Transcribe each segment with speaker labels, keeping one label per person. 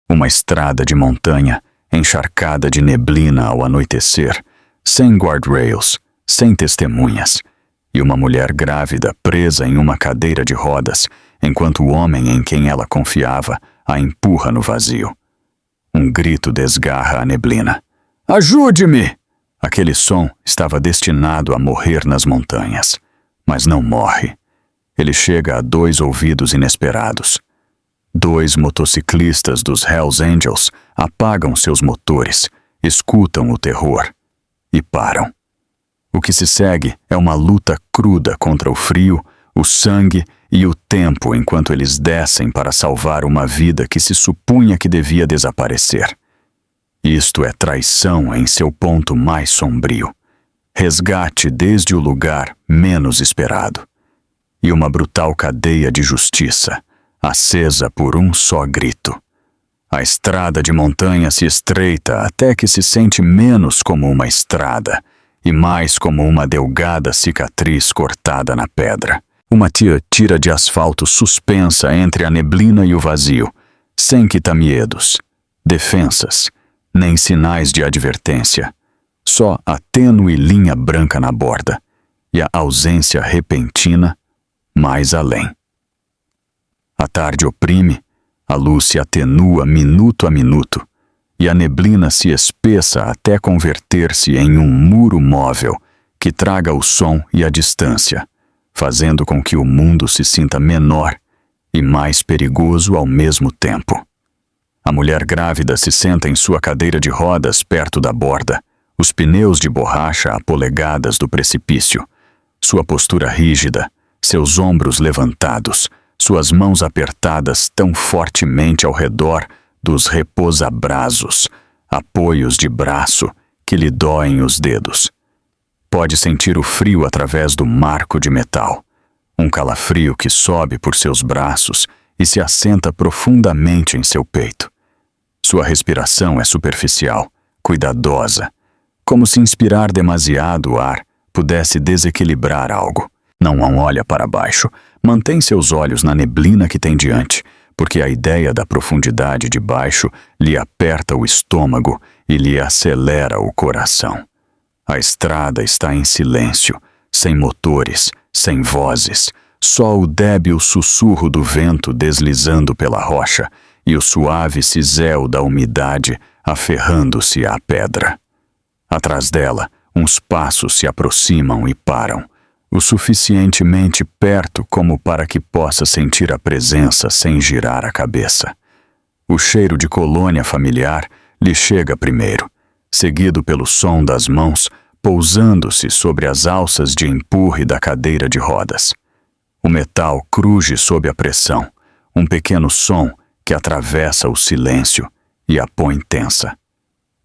Speaker 1: Uma estrada de montanha, encharcada de neblina ao anoitecer, sem guardrails, sem testemunhas, e uma mulher grávida presa em uma cadeira de rodas, enquanto o homem em quem ela confiava a empurra no vazio. Um grito desgarra a neblina. Ajude-me! Aquele som estava destinado a morrer nas montanhas, mas não morre. Ele chega a 2 ouvidos inesperados. 2 motociclistas dos Hells Angels apagam seus motores, escutam o terror e param. O que se segue é uma luta cruda contra o frio, o sangue e o tempo enquanto eles descem para salvar uma vida que se supunha que devia desaparecer. Isto é traição em seu ponto mais sombrio. Resgate desde o lugar menos esperado. E uma brutal cadeia de justiça, acesa por um só grito. A estrada de montanha se estreita até que se sente menos como uma estrada e mais como uma delgada cicatriz cortada na pedra. Uma tira de asfalto suspensa entre a neblina e o vazio, sem quitamiedos, defensas, nem sinais de advertência. Só a tênue linha branca na borda e a ausência repentina mais além. A tarde oprime, a luz se atenua minuto a minuto e a neblina se espessa até converter-se em um muro móvel que traga o som e a distância, fazendo com que o mundo se sinta menor e mais perigoso ao mesmo tempo. A mulher grávida se senta em sua cadeira de rodas perto da borda, os pneus de borracha a polegadas do precipício, sua postura rígida, seus ombros levantados, suas mãos apertadas tão fortemente ao redor dos repousabraços, apoios de braço que lhe doem os dedos. Pode sentir o frio através do marco de metal, um calafrio que sobe por seus braços e se assenta profundamente em seu peito. Sua respiração é superficial, cuidadosa, como se inspirar demasiado ar pudesse desequilibrar algo. Não olha para baixo, mantém seus olhos na neblina que tem diante, porque a ideia da profundidade de baixo lhe aperta o estômago e lhe acelera o coração. A estrada está em silêncio, sem motores, sem vozes, só o débil sussurro do vento deslizando pela rocha e o suave sisel da umidade aferrando-se à pedra. Atrás dela, uns passos se aproximam e param, o suficientemente perto como para que possa sentir a presença sem girar a cabeça. O cheiro de colônia familiar lhe chega primeiro, seguido pelo som das mãos pousando-se sobre as alças de empurre da cadeira de rodas. O metal cruge sob a pressão, um pequeno som que atravessa o silêncio e a põe tensa.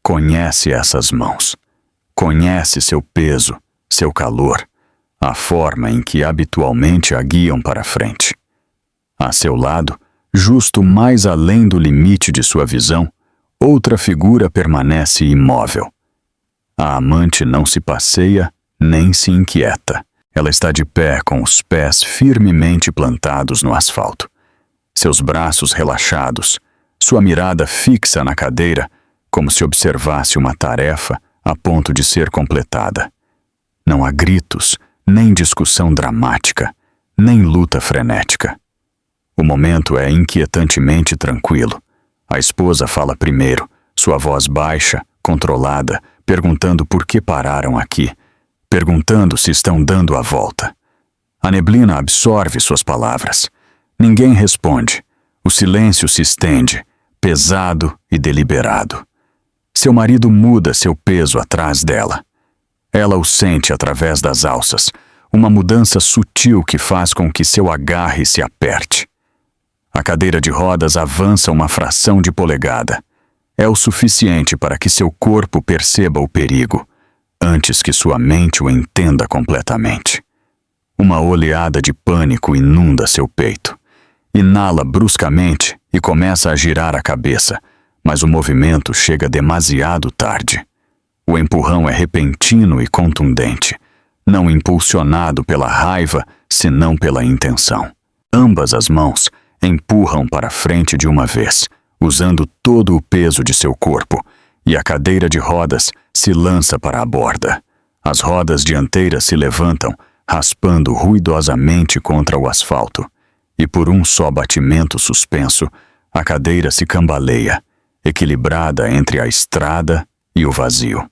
Speaker 1: Conhece essas mãos. Conhece seu peso, seu calor, a forma em que habitualmente a guiam para frente. A seu lado, justo mais além do limite de sua visão, outra figura permanece imóvel. A amante não se passeia nem se inquieta. Ela está de pé com os pés firmemente plantados no asfalto. Seus braços relaxados, sua mirada fixa na cadeira, como se observasse uma tarefa a ponto de ser completada. Não há gritos, nem discussão dramática, nem luta frenética. O momento é inquietantemente tranquilo. A esposa fala primeiro, sua voz baixa, controlada, perguntando por que pararam aqui, perguntando se estão dando a volta. A neblina absorve suas palavras. Ninguém responde. O silêncio se estende, pesado e deliberado. Seu marido muda seu peso atrás dela. Ela o sente através das alças, uma mudança sutil que faz com que seu agarre se aperte. A cadeira de rodas avança uma fração de polegada. É o suficiente para que seu corpo perceba o perigo, antes que sua mente o entenda completamente. Uma oleada de pânico inunda seu peito. Inala bruscamente e começa a girar a cabeça, mas o movimento chega demasiado tarde. O empurrão é repentino e contundente, não impulsionado pela raiva, senão pela intenção. Ambas as mãos empurram para frente de uma vez, usando todo o peso de seu corpo, e a cadeira de rodas se lança para a borda. As rodas dianteiras se levantam, raspando ruidosamente contra o asfalto, e por um só batimento suspenso, a cadeira se cambaleia, equilibrada entre a estrada e o vazio.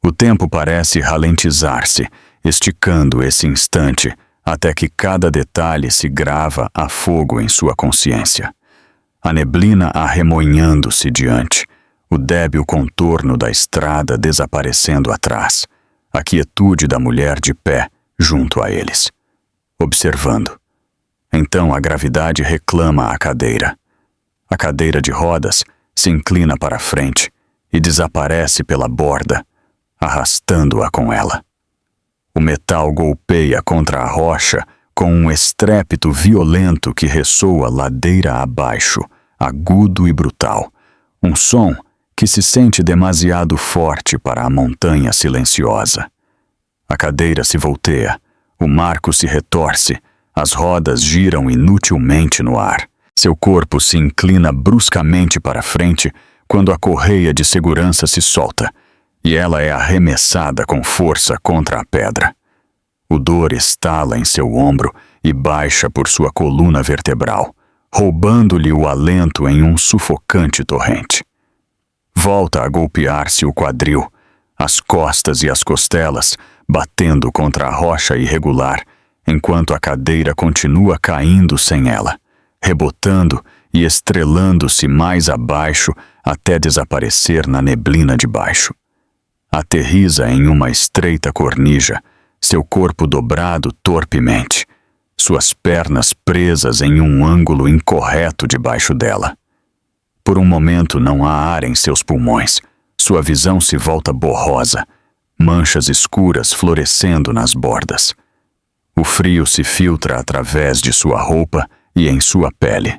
Speaker 1: O tempo parece ralentizar-se, esticando esse instante até que cada detalhe se grava a fogo em sua consciência. A neblina arremoinhando-se diante, o débil contorno da estrada desaparecendo atrás, a quietude da mulher de pé junto a eles, observando. Então a gravidade reclama a cadeira. A cadeira de rodas se inclina para a frente e desaparece pela borda, arrastando-a com ela. O metal golpeia contra a rocha com um estrépito violento que ressoa ladeira abaixo, agudo e brutal. Um som que se sente demasiado forte para a montanha silenciosa. A cadeira se volteia, o marco se retorce, as rodas giram inutilmente no ar. Seu corpo se inclina bruscamente para frente quando a correia de segurança se solta, e ela é arremessada com força contra a pedra. O dor estala em seu ombro e baixa por sua coluna vertebral, roubando-lhe o alento em um sufocante torrente. Volta a golpear-se o quadril, as costas e as costelas, batendo contra a rocha irregular, enquanto a cadeira continua caindo sem ela, rebotando e estrelando-se mais abaixo até desaparecer na neblina de baixo. Aterriza em uma estreita cornija, seu corpo dobrado torpemente, suas pernas presas em um ângulo incorreto debaixo dela. Por um momento não há ar em seus pulmões, sua visão se volta borrosa, manchas escuras florescendo nas bordas. O frio se filtra através de sua roupa e em sua pele.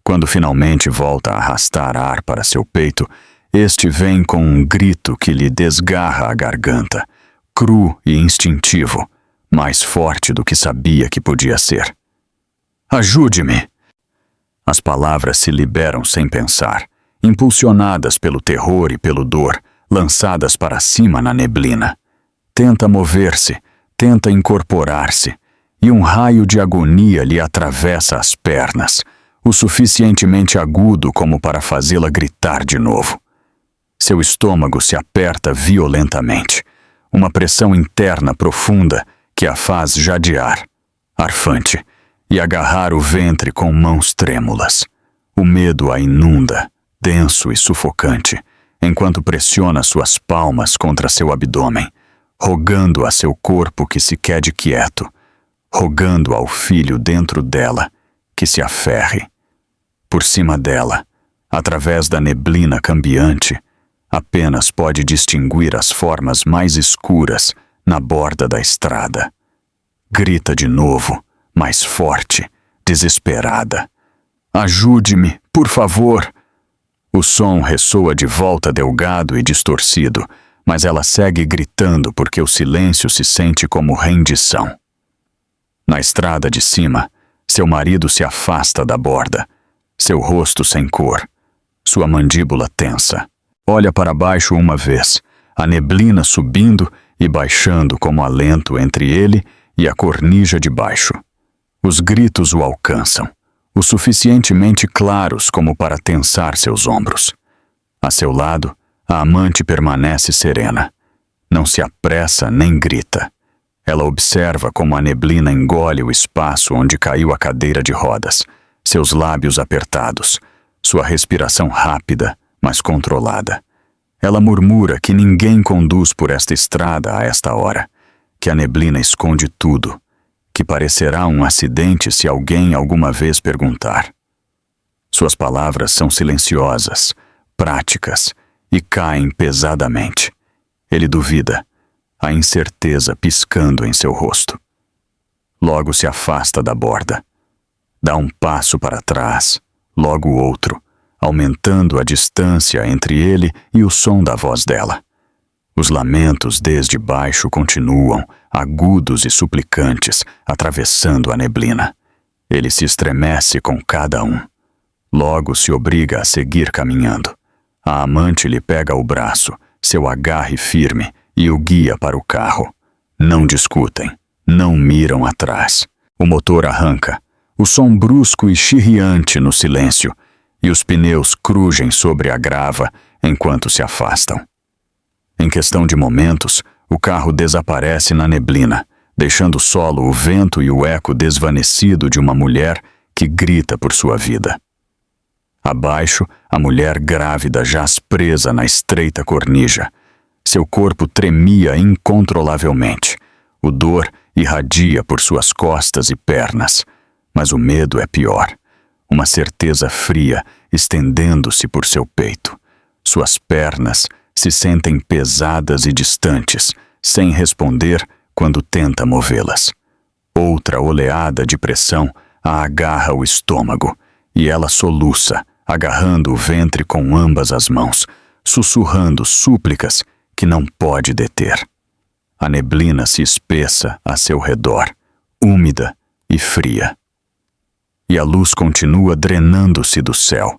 Speaker 1: Quando finalmente volta a arrastar ar para seu peito, este vem com um grito que lhe desgarra a garganta, cru e instintivo, mais forte do que sabia que podia ser. Ajude-me! As palavras se liberam sem pensar, impulsionadas pelo terror e pelo dor, lançadas para cima na neblina. Tenta mover-se, tenta incorporar-se, e um raio de agonia lhe atravessa as pernas, o suficientemente agudo como para fazê-la gritar de novo. Seu estômago se aperta violentamente, uma pressão interna profunda que a faz jadear, arfante, e agarrar o ventre com mãos trêmulas. O medo a inunda, denso e sufocante, enquanto pressiona suas palmas contra seu abdômen, rogando a seu corpo que se quede quieto, rogando ao filho dentro dela que se aferre. Por cima dela, através da neblina cambiante, apenas pode distinguir as formas mais escuras na borda da estrada. Grita de novo, mais forte, desesperada. Ajude-me, por favor! O som ressoa de volta delgado e distorcido, mas ela segue gritando porque o silêncio se sente como rendição. Na estrada de cima, seu marido se afasta da borda, seu rosto sem cor, sua mandíbula tensa. Olha para baixo uma vez, a neblina subindo e baixando como alento entre ele e a cornija de baixo. Os gritos o alcançam, o suficientemente claros como para tensar seus ombros. A seu lado, a amante permanece serena. Não se apressa nem grita. Ela observa como a neblina engole o espaço onde caiu a cadeira de rodas, seus lábios apertados, sua respiração rápida, mas controlada. Ela murmura que ninguém conduz por esta estrada a esta hora, que a neblina esconde tudo, que parecerá um acidente se alguém alguma vez perguntar. Suas palavras são silenciosas, práticas e caem pesadamente. Ele duvida, a incerteza piscando em seu rosto. Logo se afasta da borda. Dá um passo para trás, logo outro, aumentando a distância entre ele e o som da voz dela. Os lamentos desde baixo continuam, agudos e suplicantes, atravessando a neblina. Ele se estremece com cada um. Logo se obriga a seguir caminhando. A amante lhe pega o braço, seu agarre firme, e o guia para o carro. Não discutem, não miram atrás. O motor arranca, o som brusco e chirriante no silêncio, e os pneus crugem sobre a grava enquanto se afastam. Em questão de momentos, o carro desaparece na neblina, deixando solo o vento e o eco desvanecido de uma mulher que grita por sua vida. Abaixo, a mulher grávida jaz presa na estreita cornija. Seu corpo tremia incontrolavelmente. O dor irradia por suas costas e pernas. Mas o medo é pior. Uma certeza fria estendendo-se por seu peito. Suas pernas se sentem pesadas e distantes, sem responder quando tenta movê-las. Outra oleada de pressão a agarra o estômago, e ela soluça, agarrando o ventre com ambas as mãos, sussurrando súplicas que não pode deter. A neblina se espessa a seu redor, úmida e fria. E a luz continua drenando-se do céu.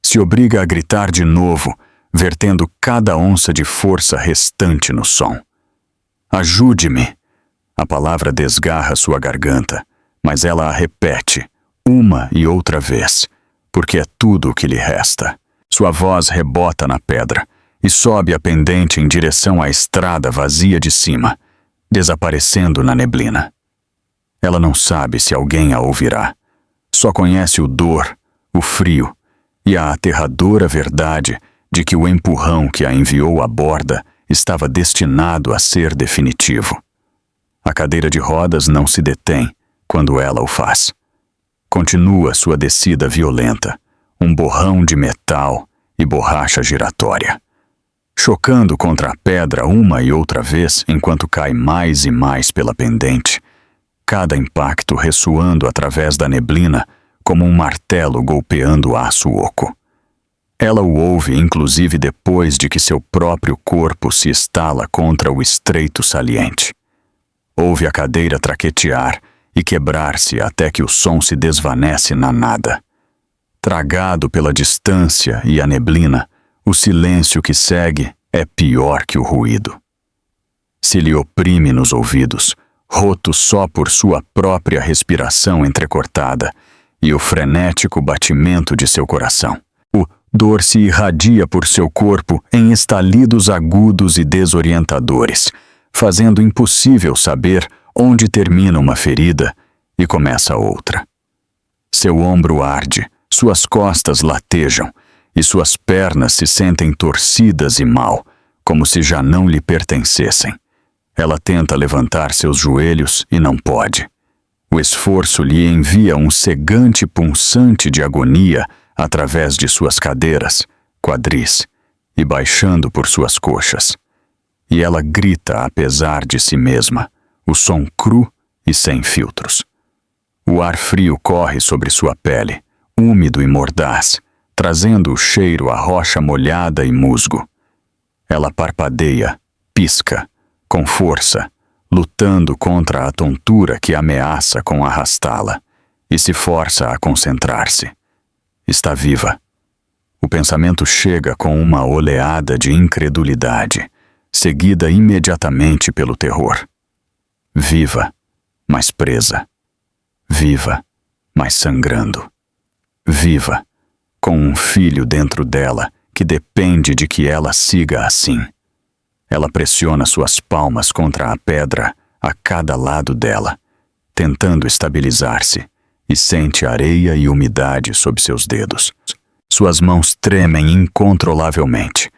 Speaker 1: Se obriga a gritar de novo, vertendo cada onça de força restante no som. Ajude-me! A palavra desgarra sua garganta, mas ela a repete, uma e outra vez, porque é tudo o que lhe resta. Sua voz rebota na pedra e sobe a pendente em direção à estrada vazia de cima, desaparecendo na neblina. Ela não sabe se alguém a ouvirá. Só conhece o dor, o frio e a aterradora verdade de que o empurrão que a enviou à borda estava destinado a ser definitivo. A cadeira de rodas não se detém quando ela o faz. Continua sua descida violenta, um borrão de metal e borracha giratória. Chocando contra a pedra uma e outra vez enquanto cai mais e mais pela pendente, cada impacto ressoando através da neblina como um martelo golpeando aço oco. Ela o ouve inclusive depois de que seu próprio corpo se estala contra o estreito saliente. Ouve a cadeira traquetear e quebrar-se até que o som se desvanece na nada. Tragado pela distância e a neblina, o silêncio que segue é pior que o ruído. Se lhe oprime nos ouvidos, roto só por sua própria respiração entrecortada e o frenético batimento de seu coração. O dor se irradia por seu corpo em estalidos agudos e desorientadores, fazendo impossível saber onde termina uma ferida e começa outra. Seu ombro arde, suas costas latejam, e suas pernas se sentem torcidas e mal, como se já não lhe pertencessem. Ela tenta levantar seus joelhos e não pode. O esforço lhe envia um cegante punçante de agonia através de suas cadeiras, quadris e baixando por suas coxas. E ela grita apesar de si mesma, o som cru e sem filtros. O ar frio corre sobre sua pele, úmido e mordaz, trazendo o cheiro a rocha molhada e musgo. Ela parpadeia, pisca, com força, lutando contra a tontura que ameaça com arrastá-la, e se força a concentrar-se. Está viva. O pensamento chega com uma oleada de incredulidade, seguida imediatamente pelo terror. Viva, mas presa. Viva, mas sangrando. Viva, com um filho dentro dela que depende de que ela siga assim. Ela pressiona suas palmas contra a pedra a cada lado dela, tentando estabilizar-se, e sente areia e umidade sob seus dedos. Suas mãos tremem incontrolavelmente.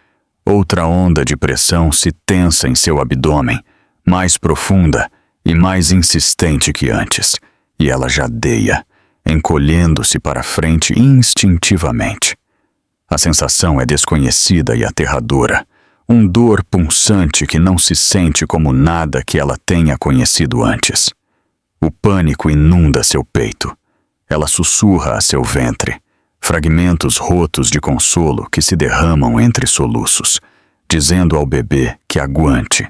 Speaker 1: Outra onda de pressão se tensa em seu abdômen, mais profunda e mais insistente que antes, e ela jadeia, encolhendo-se para frente instintivamente. A sensação é desconhecida e aterradora, um dor punçante que não se sente como nada que ela tenha conhecido antes. O pânico inunda seu peito. Ela sussurra a seu ventre, fragmentos rotos de consolo que se derramam entre soluços, dizendo ao bebê que aguante,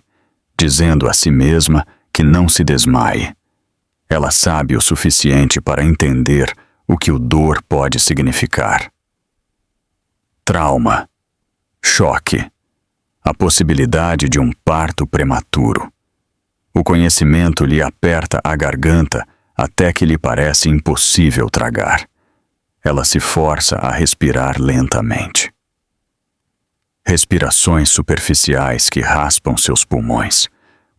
Speaker 1: dizendo a si mesma que não se desmaie. Ela sabe o suficiente para entender o que o dor pode significar. Trauma, choque, a possibilidade de um parto prematuro. O conhecimento lhe aperta a garganta até que lhe parece impossível tragar. Ela se força a respirar lentamente. Respirações superficiais que raspam seus pulmões,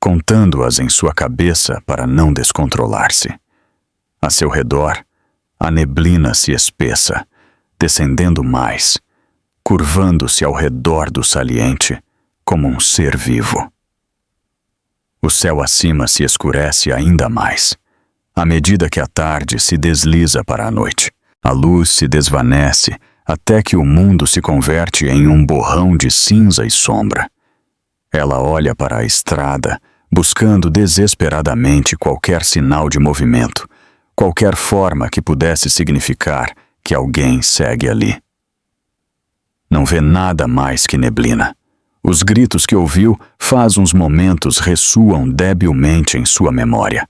Speaker 1: contando-as em sua cabeça para não descontrolar-se. A seu redor, a neblina se espessa, descendendo mais, curvando-se ao redor do saliente, como um ser vivo. O céu acima se escurece ainda mais, à medida que a tarde se desliza para a noite. A luz se desvanece até que o mundo se converte em um borrão de cinza e sombra. Ela olha para a estrada, buscando desesperadamente qualquer sinal de movimento, qualquer forma que pudesse significar que alguém segue ali. Não vê nada mais que neblina. Os gritos que ouviu faz uns momentos ressoam debilmente em sua memória.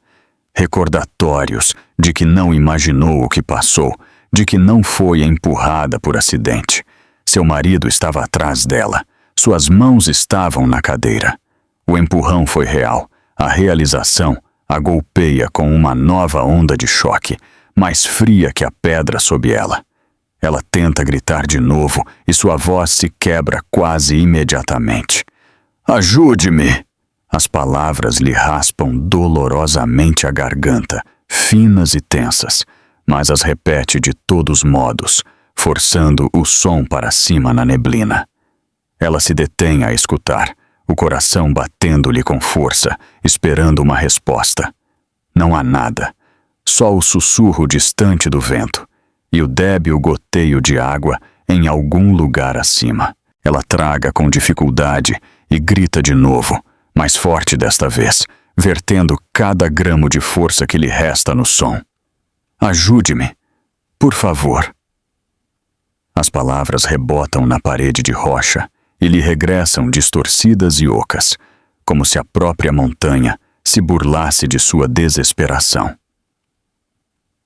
Speaker 1: Recordatórios de que não imaginou o que passou, de que não foi empurrada por acidente. Seu marido estava atrás dela. Suas mãos estavam na cadeira. O empurrão foi real. A realização a golpeia com uma nova onda de choque, mais fria que a pedra sob ela. Ela tenta gritar de novo e sua voz se quebra quase imediatamente. Ajude-me! As palavras lhe raspam dolorosamente a garganta, finas e tensas, mas as repete de todos modos, forçando o som para cima na neblina. Ela se detém a escutar, o coração batendo-lhe com força, esperando uma resposta. Não há nada, só o sussurro distante do vento e o débil goteio de água em algum lugar acima. Ela traga com dificuldade e grita de novo, mais forte desta vez, vertendo cada gramo de força que lhe resta no som. Ajude-me, por favor. As palavras rebotam na parede de rocha e lhe regressam distorcidas e ocas, como se a própria montanha se burlasse de sua desesperação.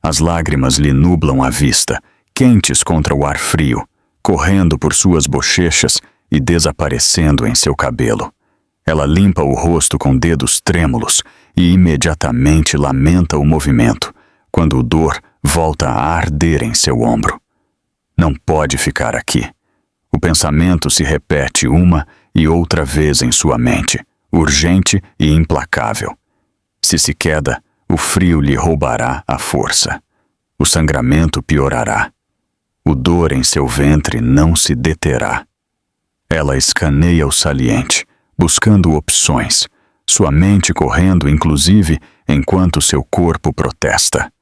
Speaker 1: As lágrimas lhe nublam a vista, quentes contra o ar frio, correndo por suas bochechas e desaparecendo em seu cabelo. Ela limpa o rosto com dedos trêmulos e imediatamente lamenta o movimento, quando o dor volta a arder em seu ombro. Não pode ficar aqui. O pensamento se repete uma e outra vez em sua mente, urgente e implacável. Se queda, o frio lhe roubará a força. O sangramento piorará. O dor em seu ventre não se deterá. Ela escaneia o saliente, buscando opções, sua mente correndo inclusive enquanto seu corpo protesta.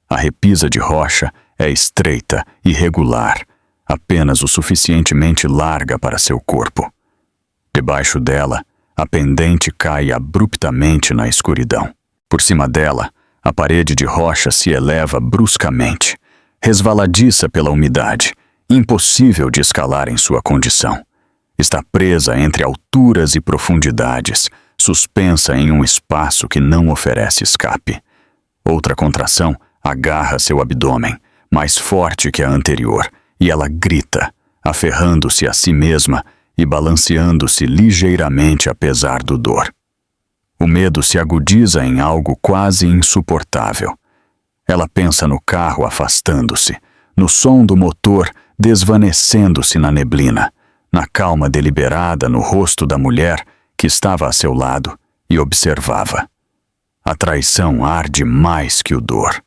Speaker 1: A repisa de rocha é estreita e regular, apenas o suficientemente larga para seu corpo. Debaixo dela, a pendente cai abruptamente na escuridão. Por cima dela, a parede de rocha se eleva bruscamente, resvaladiça pela umidade, impossível de escalar em sua condição. Está presa entre alturas e profundidades, suspensa em um espaço que não oferece escape. Outra contração agarra seu abdômen, mais forte que a anterior, e ela grita, aferrando-se a si mesma e balanceando-se ligeiramente apesar do dor. O medo se agudiza em algo quase insuportável. Ela pensa no carro afastando-se, no som do motor desvanecendo-se na neblina, na calma deliberada no rosto da mulher que estava a seu lado e observava. A traição arde mais que o dor.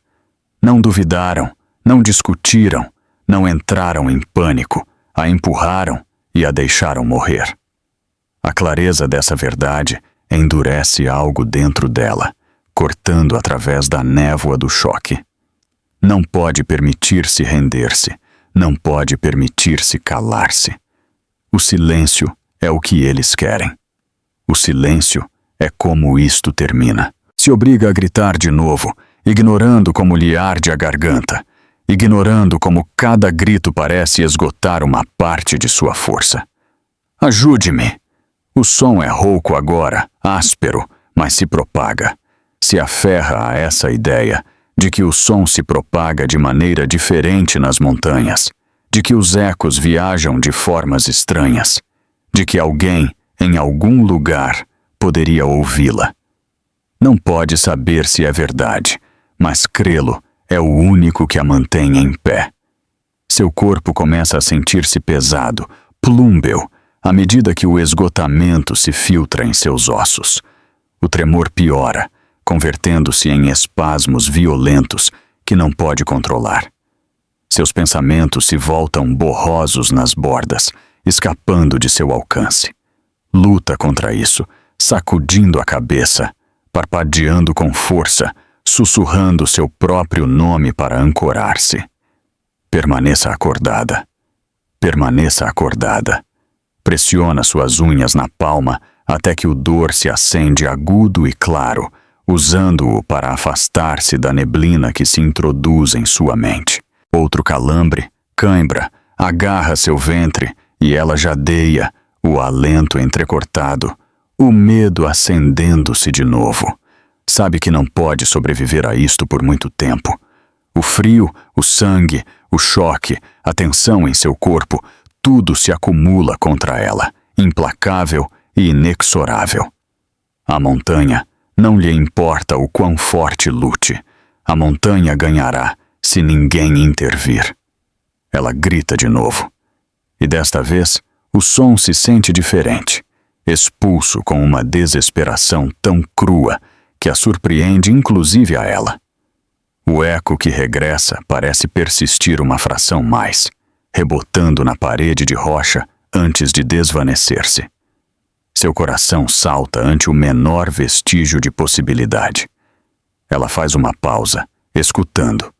Speaker 1: Não duvidaram, não discutiram, não entraram em pânico, a empurraram e a deixaram morrer. A clareza dessa verdade endurece algo dentro dela, cortando através da névoa do choque. Não pode permitir-se render-se, não pode permitir-se calar-se. O silêncio é o que eles querem. O silêncio é como isto termina. Se obriga a gritar de novo, ignorando como lhe arde a garganta, ignorando como cada grito parece esgotar uma parte de sua força. Ajude-me! O som é rouco agora, áspero, mas se propaga. Se aferra a essa ideia, de que o som se propaga de maneira diferente nas montanhas, de que os ecos viajam de formas estranhas, de que alguém, em algum lugar, poderia ouvi-la. Não pode saber se é verdade, mas crê-lo é o único que a mantém em pé. Seu corpo começa a sentir-se pesado, plúmbeo, à medida que o esgotamento se filtra em seus ossos. O tremor piora, convertendo-se em espasmos violentos que não pode controlar. Seus pensamentos se voltam borrosos nas bordas, escapando de seu alcance. Luta contra isso, sacudindo a cabeça, parpadeando com força, sussurrando seu próprio nome para ancorar-se. Permaneça acordada. Permaneça acordada. Pressiona suas unhas na palma até que o dor se acende agudo e claro, usando-o para afastar-se da neblina que se introduz em sua mente. Outro calambre, cãibra, agarra seu ventre e ela jadeia, o alento entrecortado, o medo acendendo-se de novo. Sabe que não pode sobreviver a isto por muito tempo. O frio, o sangue, o choque, a tensão em seu corpo, tudo se acumula contra ela, implacável e inexorável. A montanha, não lhe importa o quão forte lute. A montanha ganhará se ninguém intervir. Ela grita de novo. E desta vez, o som se sente diferente, expulso com uma desesperação tão crua que a surpreende inclusive a ela. O eco que regressa parece persistir uma fração mais, rebotando na parede de rocha antes de desvanecer-se. Seu coração salta ante o menor vestígio de possibilidade. Ela faz uma pausa, escutando,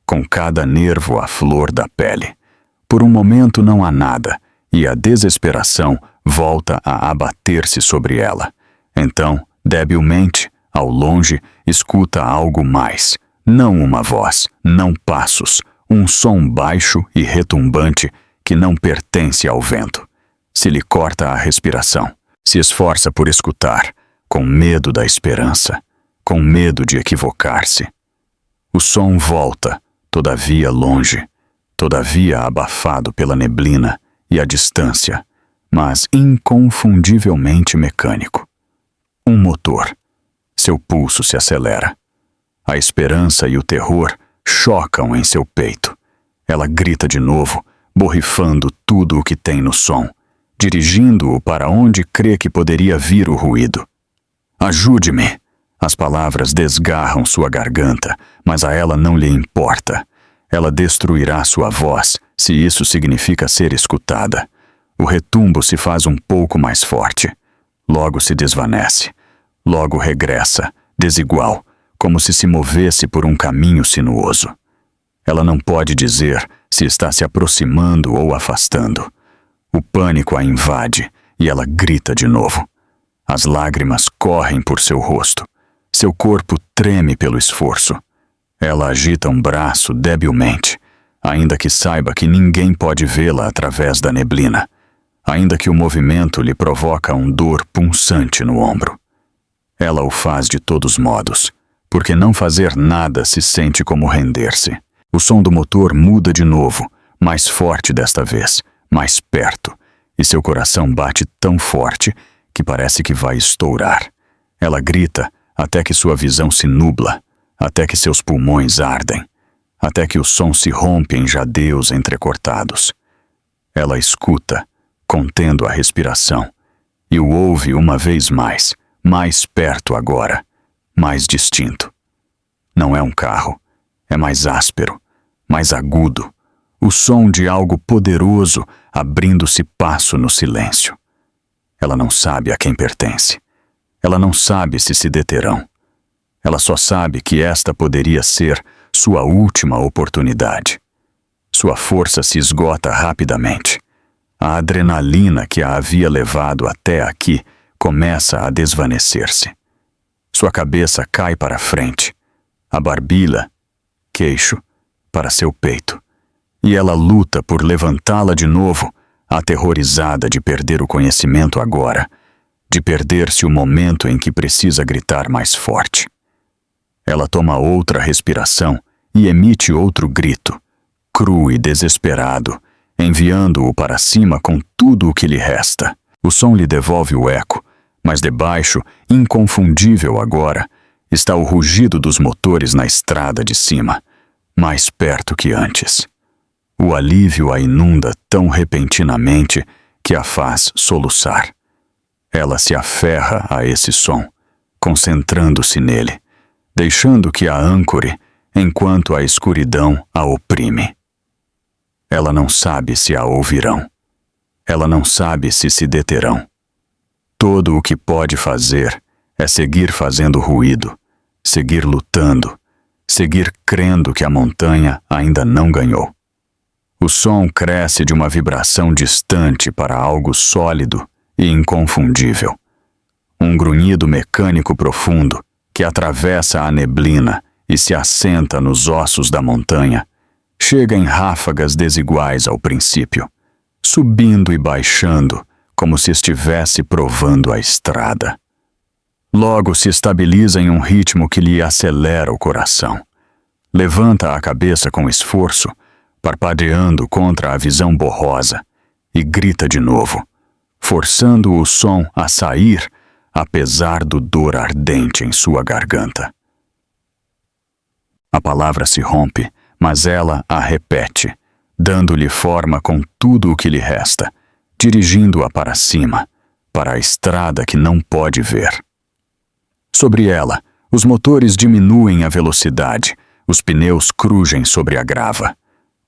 Speaker 1: com cada nervo à flor da pele. Por um momento não há nada, e a desesperação volta a abater-se sobre ela. Então, debilmente, ao longe, escuta algo mais. Não uma voz, não passos, um som baixo e retumbante que não pertence ao vento. Se lhe corta a respiração. Se esforça por escutar, com medo da esperança, com medo de equivocar-se. O som volta, todavia longe, todavia abafado pela neblina e a distância, mas inconfundivelmente mecânico. Um motor. Seu pulso se acelera. A esperança e o terror chocam em seu peito. Ela grita de novo, borrifando tudo o que tem no som, dirigindo-o para onde crê que poderia vir o ruído. Ajude-me! As palavras desgarram sua garganta, mas a ela não lhe importa. Ela destruirá sua voz, se isso significa ser escutada. O retumbo se faz um pouco mais forte. Logo se desvanece. Logo regressa, desigual, como se movesse por um caminho sinuoso. Ela não pode dizer se está se aproximando ou afastando. O pânico a invade e ela grita de novo. As lágrimas correm por seu rosto. Seu corpo treme pelo esforço. Ela agita um braço debilmente, ainda que saiba que ninguém pode vê-la através da neblina, ainda que o movimento lhe provoca um dor punçante no ombro. Ela o faz de todos modos, porque não fazer nada se sente como render-se. O som do motor muda de novo, mais forte desta vez, mais perto, e seu coração bate tão forte que parece que vai estourar. Ela grita até que sua visão se nubla, até que seus pulmões ardem, até que o som se rompe em jadeus entrecortados. Ela escuta, contendo a respiração, e o ouve uma vez mais perto agora, mais distinto. Não é um carro, é mais áspero, mais agudo, o som de algo poderoso abrindo-se passo no silêncio. Ela não sabe a quem pertence. Ela não sabe se deterão. Ela só sabe que esta poderia ser sua última oportunidade. Sua força se esgota rapidamente. A adrenalina que a havia levado até aqui começa a desvanecer-se. Sua cabeça cai para frente, a barbila, queixo, para seu peito, e ela luta por levantá-la de novo, aterrorizada de perder o conhecimento agora, de perder-se o momento em que precisa gritar mais forte. Ela toma outra respiração e emite outro grito, cru e desesperado, enviando-o para cima com tudo o que lhe resta. O som lhe devolve o eco, mas debaixo, inconfundível agora, está o rugido dos motores na estrada de cima, mais perto que antes. O alívio a inunda tão repentinamente que a faz soluçar. Ela se aferra a esse som, concentrando-se nele, deixando que a âncore enquanto a escuridão a oprime. Ela não sabe se a ouvirão. Ela não sabe se deterão. Todo o que pode fazer é seguir fazendo ruído, seguir lutando, seguir crendo que a montanha ainda não ganhou. O som cresce de uma vibração distante para algo sólido e inconfundível. Um grunhido mecânico profundo que atravessa a neblina e se assenta nos ossos da montanha, chega em ráfagas desiguais ao princípio, subindo e baixando como se estivesse provando a estrada. Logo se estabiliza em um ritmo que lhe acelera o coração. Levanta a cabeça com esforço, parpadeando contra a visão borrosa, e grita de novo, forçando o som a sair, apesar do dor ardente em sua garganta. A palavra se rompe, mas ela a repete, dando-lhe forma com tudo o que lhe resta, dirigindo-a para cima, para a estrada que não pode ver. Sobre ela, os motores diminuem a velocidade, os pneus crugem sobre a grava.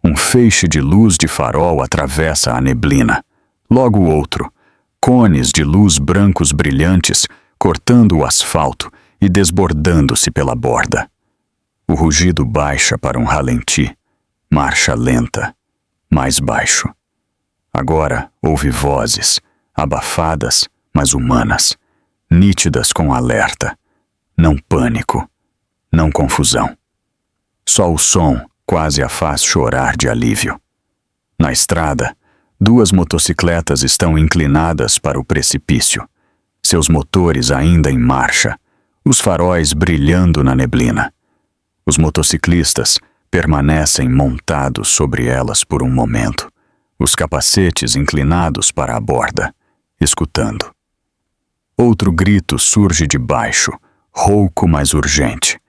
Speaker 1: Um feixe de luz de farol atravessa a neblina. Logo outro, cones de luz brancos brilhantes cortando o asfalto e desbordando-se pela borda. O rugido baixa para um ralenti, marcha lenta, mais baixo. Agora ouve vozes, abafadas, mas humanas, nítidas com alerta. Não pânico, não confusão. Só o som quase a faz chorar de alívio. Na estrada, 2 motocicletas estão inclinadas para o precipício, seus motores ainda em marcha, os faróis brilhando na neblina. Os motociclistas permanecem montados sobre elas por um momento, os capacetes inclinados para a borda, escutando. Outro grito surge de baixo, rouco mas urgente,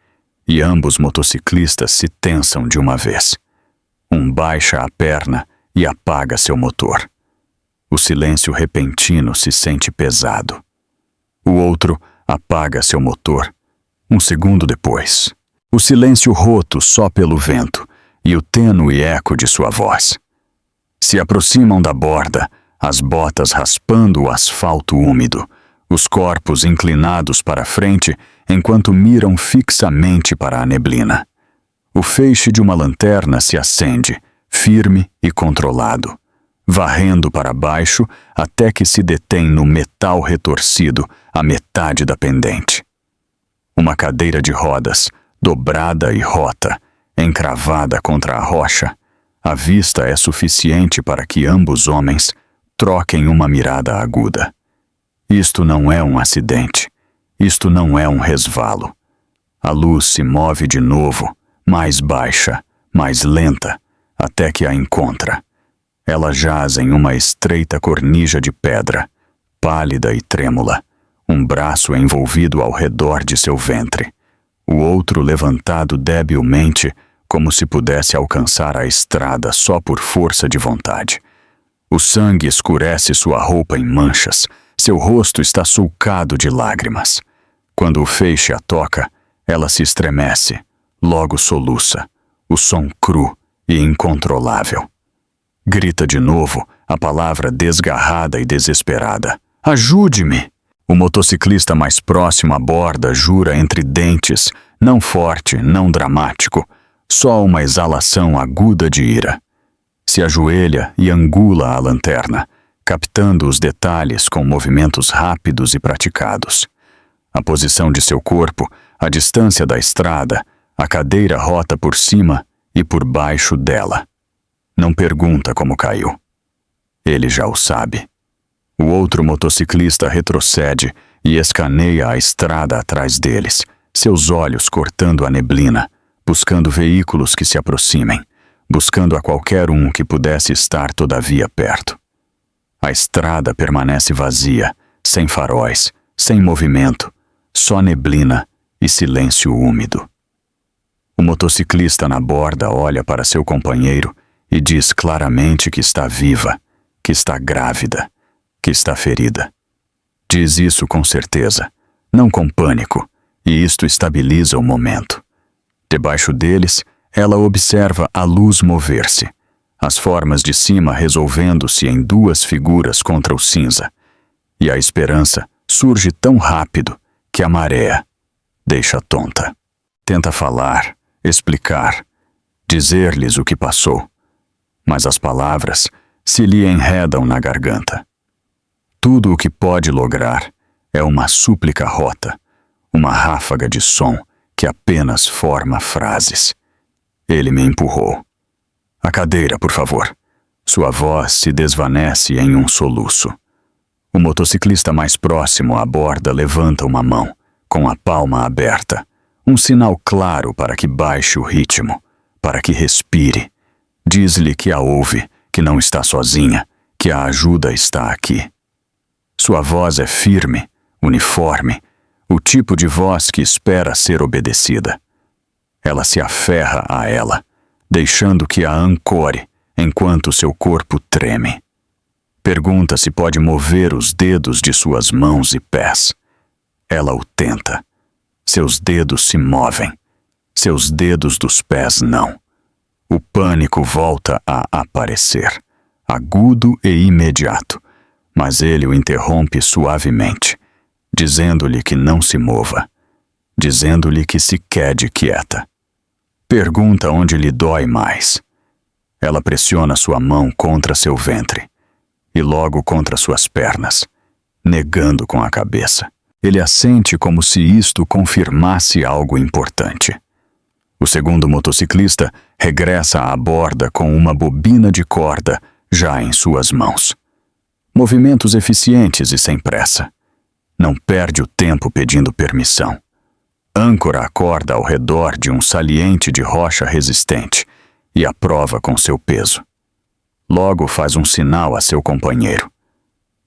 Speaker 1: e ambos motociclistas se tensam de uma vez. Um baixa a perna e apaga seu motor. O silêncio repentino se sente pesado. O outro apaga seu motor. Um segundo depois, o silêncio roto só pelo vento e o tênue eco de sua voz. Se aproximam da borda, as botas raspando o asfalto úmido, os corpos inclinados para frente enquanto miram fixamente para a neblina. O feixe de uma lanterna se acende, firme e controlado, varrendo para baixo até que se detém no metal retorcido à metade da pendente. Uma cadeira de rodas, dobrada e rota, encravada contra a rocha, a vista é suficiente para que ambos homens troquem uma mirada aguda. Isto não é um acidente. Isto não é um resvalo. A luz se move de novo, mais baixa, mais lenta, até que a encontra. Ela jaz em uma estreita cornija de pedra, pálida e trêmula, um braço envolvido ao redor de seu ventre, o outro levantado debilmente, como se pudesse alcançar a estrada só por força de vontade. O sangue escurece sua roupa em manchas, seu rosto está sulcado de lágrimas. Quando o feixe a toca, ela se estremece, logo soluça, o som cru e incontrolável. Grita de novo a palavra desgarrada e desesperada. Ajude-me! O motociclista mais próximo à borda jura entre dentes, não forte, não dramático, só uma exalação aguda de ira. Se ajoelha e angula a lanterna, captando os detalhes com movimentos rápidos e praticados. A posição de seu corpo, a distância da estrada, a cadeira rota por cima e por baixo dela. Não pergunta como caiu. Ele já o sabe. O outro motociclista retrocede e escaneia a estrada atrás deles, seus olhos cortando a neblina, buscando veículos que se aproximem, buscando a qualquer um que pudesse estar todavia perto. A estrada permanece vazia, sem faróis, sem movimento, só neblina e silêncio úmido. O motociclista na borda olha para seu companheiro e diz claramente que está viva, que está grávida, que está ferida. Diz isso com certeza, não com pânico, e isto estabiliza o momento. Debaixo deles, ela observa a luz mover-se, as formas de cima resolvendo-se em duas figuras contra o cinza, e a esperança surge tão rápido que a maré deixa tonta. Tenta falar, explicar, dizer-lhes o que passou, mas as palavras se lhe enredam na garganta. Tudo o que pode lograr é uma súplica rota, uma ráfaga de som que apenas forma frases. Ele me empurrou. A cadeira, por favor. Sua voz se desvanece em um soluço. O motociclista mais próximo à borda levanta uma mão, com a palma aberta, um sinal claro para que baixe o ritmo, para que respire. Diz-lhe que a ouve, que não está sozinha, que a ajuda está aqui. Sua voz é firme, uniforme, o tipo de voz que espera ser obedecida. Ela se aferra a ela, deixando que a ancore enquanto seu corpo treme. Pergunta se pode mover os dedos de suas mãos e pés. Ela o tenta. Seus dedos se movem. Seus dedos dos pés não. O pânico volta a aparecer, agudo e imediato, mas ele o interrompe suavemente, dizendo-lhe que não se mova, dizendo-lhe que se quede quieta. Pergunta onde lhe dói mais. Ela pressiona sua mão contra seu ventre e logo contra suas pernas, negando com a cabeça. Ele assente como se isto confirmasse algo importante. O segundo motociclista regressa à borda com uma bobina de corda já em suas mãos. Movimentos eficientes e sem pressa. Não perde o tempo pedindo permissão. Âncora a corda ao redor de um saliente de rocha resistente e a prova com seu peso. Logo faz um sinal a seu companheiro.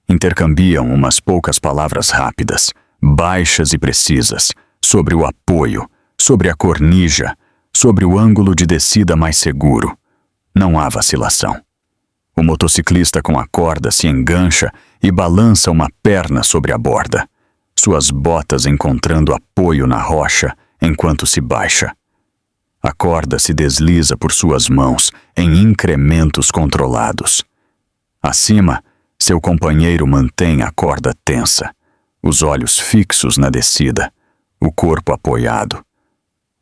Speaker 1: Intercambiam umas poucas palavras rápidas, baixas e precisas, sobre o apoio, sobre a cornija, sobre o ângulo de descida mais seguro. Não há vacilação. O motociclista com a corda se engancha e balança uma perna sobre a borda, suas botas encontrando apoio na rocha enquanto se baixa. A corda se desliza por suas mãos em incrementos controlados. Acima, seu companheiro mantém a corda tensa, os olhos fixos na descida, o corpo apoiado.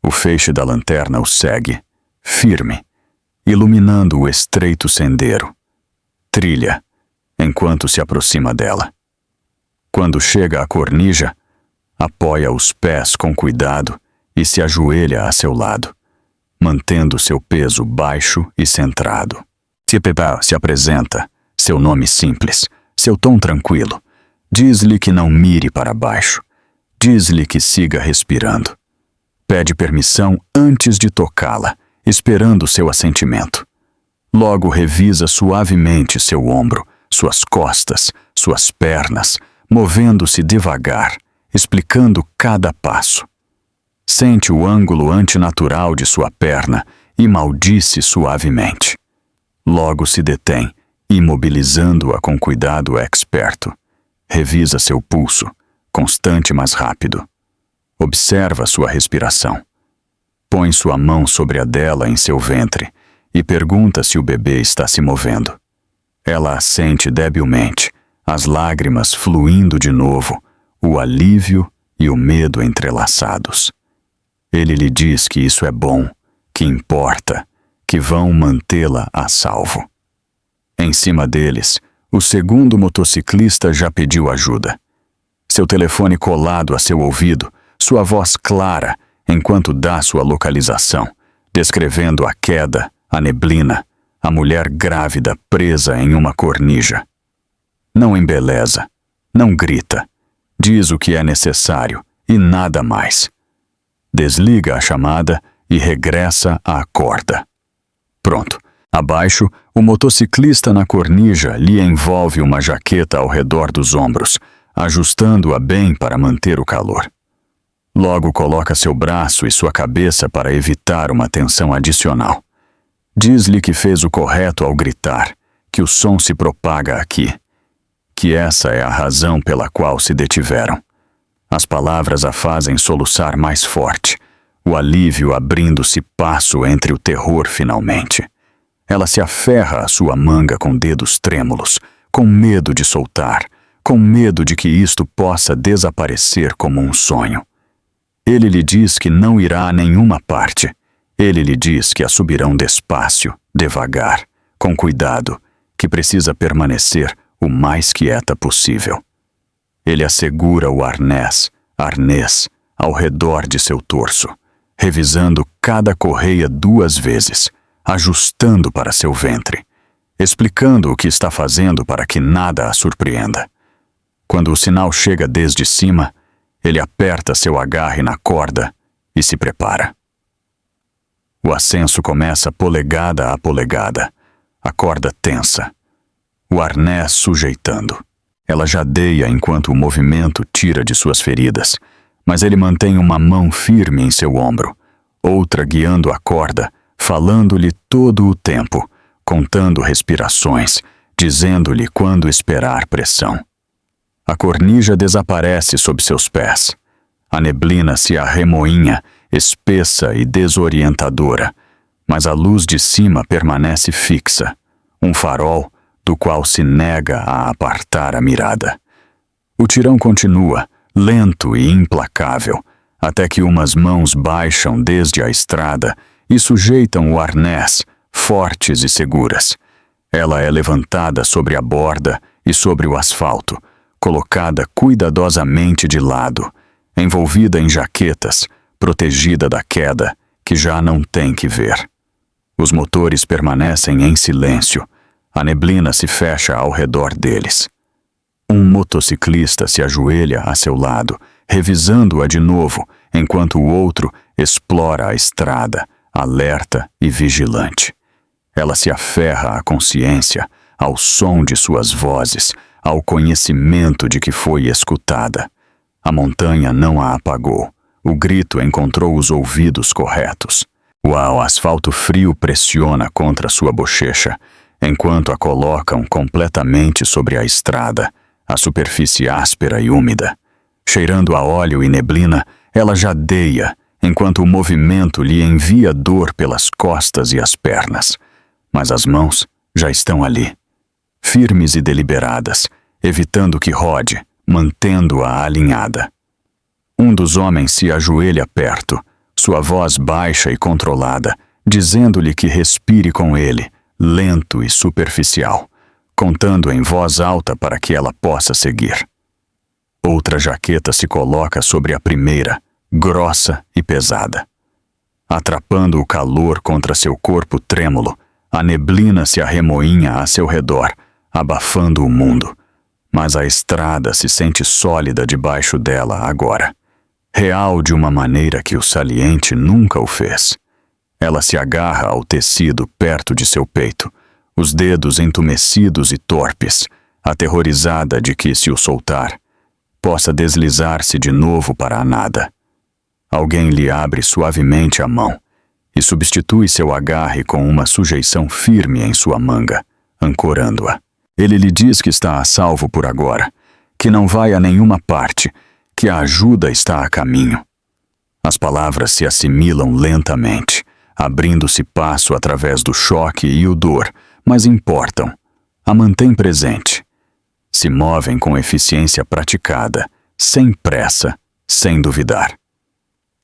Speaker 1: O feixe da lanterna o segue, firme, iluminando o estreito sendeiro. Trilha, enquanto se aproxima dela. Quando chega à cornija, apoia os pés com cuidado e se ajoelha a seu lado, mantendo seu peso baixo e centrado. Tipebao se apresenta, seu nome simples, seu tom tranquilo. Diz-lhe que não mire para baixo. Diz-lhe que siga respirando. Pede permissão antes de tocá-la, esperando seu assentimento. Logo revisa suavemente seu ombro, suas costas, suas pernas, movendo-se devagar, explicando cada passo. Sente o ângulo antinatural de sua perna e maldice suavemente. Logo se detém, imobilizando-a com cuidado experto. Revisa seu pulso, constante mas rápido. Observa sua respiração. Põe sua mão sobre a dela em seu ventre e pergunta se o bebê está se movendo. Ela assente debilmente, as lágrimas fluindo de novo, o alívio e o medo entrelaçados. Ele lhe diz que isso é bom, que importa, que vão mantê-la a salvo. Em cima deles, o segundo motociclista já pediu ajuda. Seu telefone colado a seu ouvido, sua voz clara, enquanto dá sua localização, descrevendo a queda, a neblina, a mulher grávida presa em uma cornija. Não embeleza, não grita, diz o que é necessário e nada mais. desliga a chamada e regressa à corda. Pronto. Abaixo, o motociclista na cornija lhe envolve uma jaqueta ao redor dos ombros, ajustando-a bem para manter o calor. Logo coloca seu braço e sua cabeça para evitar uma tensão adicional. Diz-lhe que fez o correto ao gritar, que o som se propaga aqui, que essa é a razão pela qual se detiveram. As palavras a fazem soluçar mais forte, o alívio abrindo-se passo entre o terror finalmente. Ela se aferra à sua manga com dedos trêmulos, com medo de soltar, com medo de que isto possa desaparecer como um sonho. Ele lhe diz que não irá a nenhuma parte. Ele lhe diz que a subirão despacio, devagar, com cuidado, que precisa permanecer o mais quieta possível. Ele assegura o arnês ao redor de seu torso, revisando cada correia 2 vezes, ajustando para seu ventre, explicando o que está fazendo para que nada a surpreenda. Quando o sinal chega desde cima, ele aperta seu agarre na corda e se prepara. O ascenso começa polegada a polegada, a corda tensa, o arnés sujeitando. Ela jadeia enquanto o movimento tira de suas feridas, mas ele mantém uma mão firme em seu ombro, outra guiando a corda, falando-lhe todo o tempo, contando respirações, dizendo-lhe quando esperar pressão. A cornija desaparece sob seus pés. A neblina se arremoinha, espessa e desorientadora, mas a luz de cima permanece fixa, um farol do qual se nega a apartar a mirada. O tirão continua, lento e implacável, até que umas mãos baixam desde a estrada e sujeitam o arnés, fortes e seguras. Ela é levantada sobre a borda e sobre o asfalto, colocada cuidadosamente de lado, envolvida em jaquetas, protegida da queda, que já não tem que ver. Os motores permanecem em silêncio, a neblina se fecha ao redor deles. Um motociclista se ajoelha a seu lado, revisando-a de novo, enquanto o outro explora a estrada, alerta e vigilante. Ela se aferra à consciência, ao som de suas vozes, ao conhecimento de que foi escutada. A montanha não a apagou. O grito encontrou os ouvidos corretos. O asfalto frio pressiona contra sua bochecha, enquanto a colocam completamente sobre a estrada, a superfície áspera e úmida. Cheirando a óleo e neblina, ela jadeia, enquanto o movimento lhe envia dor pelas costas e as pernas. Mas as mãos já estão ali, firmes e deliberadas, evitando que rode, mantendo-a alinhada. Um dos homens se ajoelha perto, sua voz baixa e controlada, dizendo-lhe que respire com ele, lento e superficial, contando em voz alta para que ela possa seguir. Outra jaqueta se coloca sobre a primeira, grossa e pesada. Atrapando o calor contra seu corpo trêmulo, a neblina se arremoinha a seu redor, abafando o mundo. Mas a estrada se sente sólida debaixo dela agora, real de uma maneira que o saliente nunca o fez. Ela se agarra ao tecido perto de seu peito, os dedos entumecidos e torpes, aterrorizada de que, se o soltar, possa deslizar-se de novo para a nada. Alguém lhe abre suavemente a mão e substitui seu agarre com uma sujeição firme em sua manga, ancorando-a. Ele lhe diz que está a salvo por agora, que não vai a nenhuma parte, que a ajuda está a caminho. As palavras se assimilam lentamente, abrindo-se passo através do choque e o dor, mas importam. A mantém presente. Se movem com eficiência praticada, sem pressa, sem duvidar.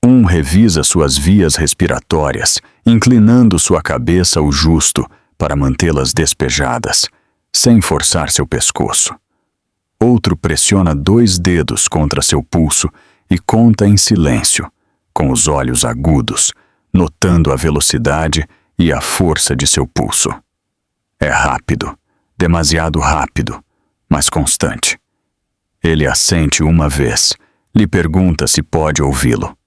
Speaker 1: Um revisa suas vias respiratórias, inclinando sua cabeça o justo para mantê-las despejadas, sem forçar seu pescoço. Outro pressiona 2 dedos contra seu pulso e conta em silêncio, com os olhos agudos, notando a velocidade e a força de seu pulso. É rápido, demasiado rápido, mas constante. Ele assente uma vez, lhe pergunta se pode ouvi-lo.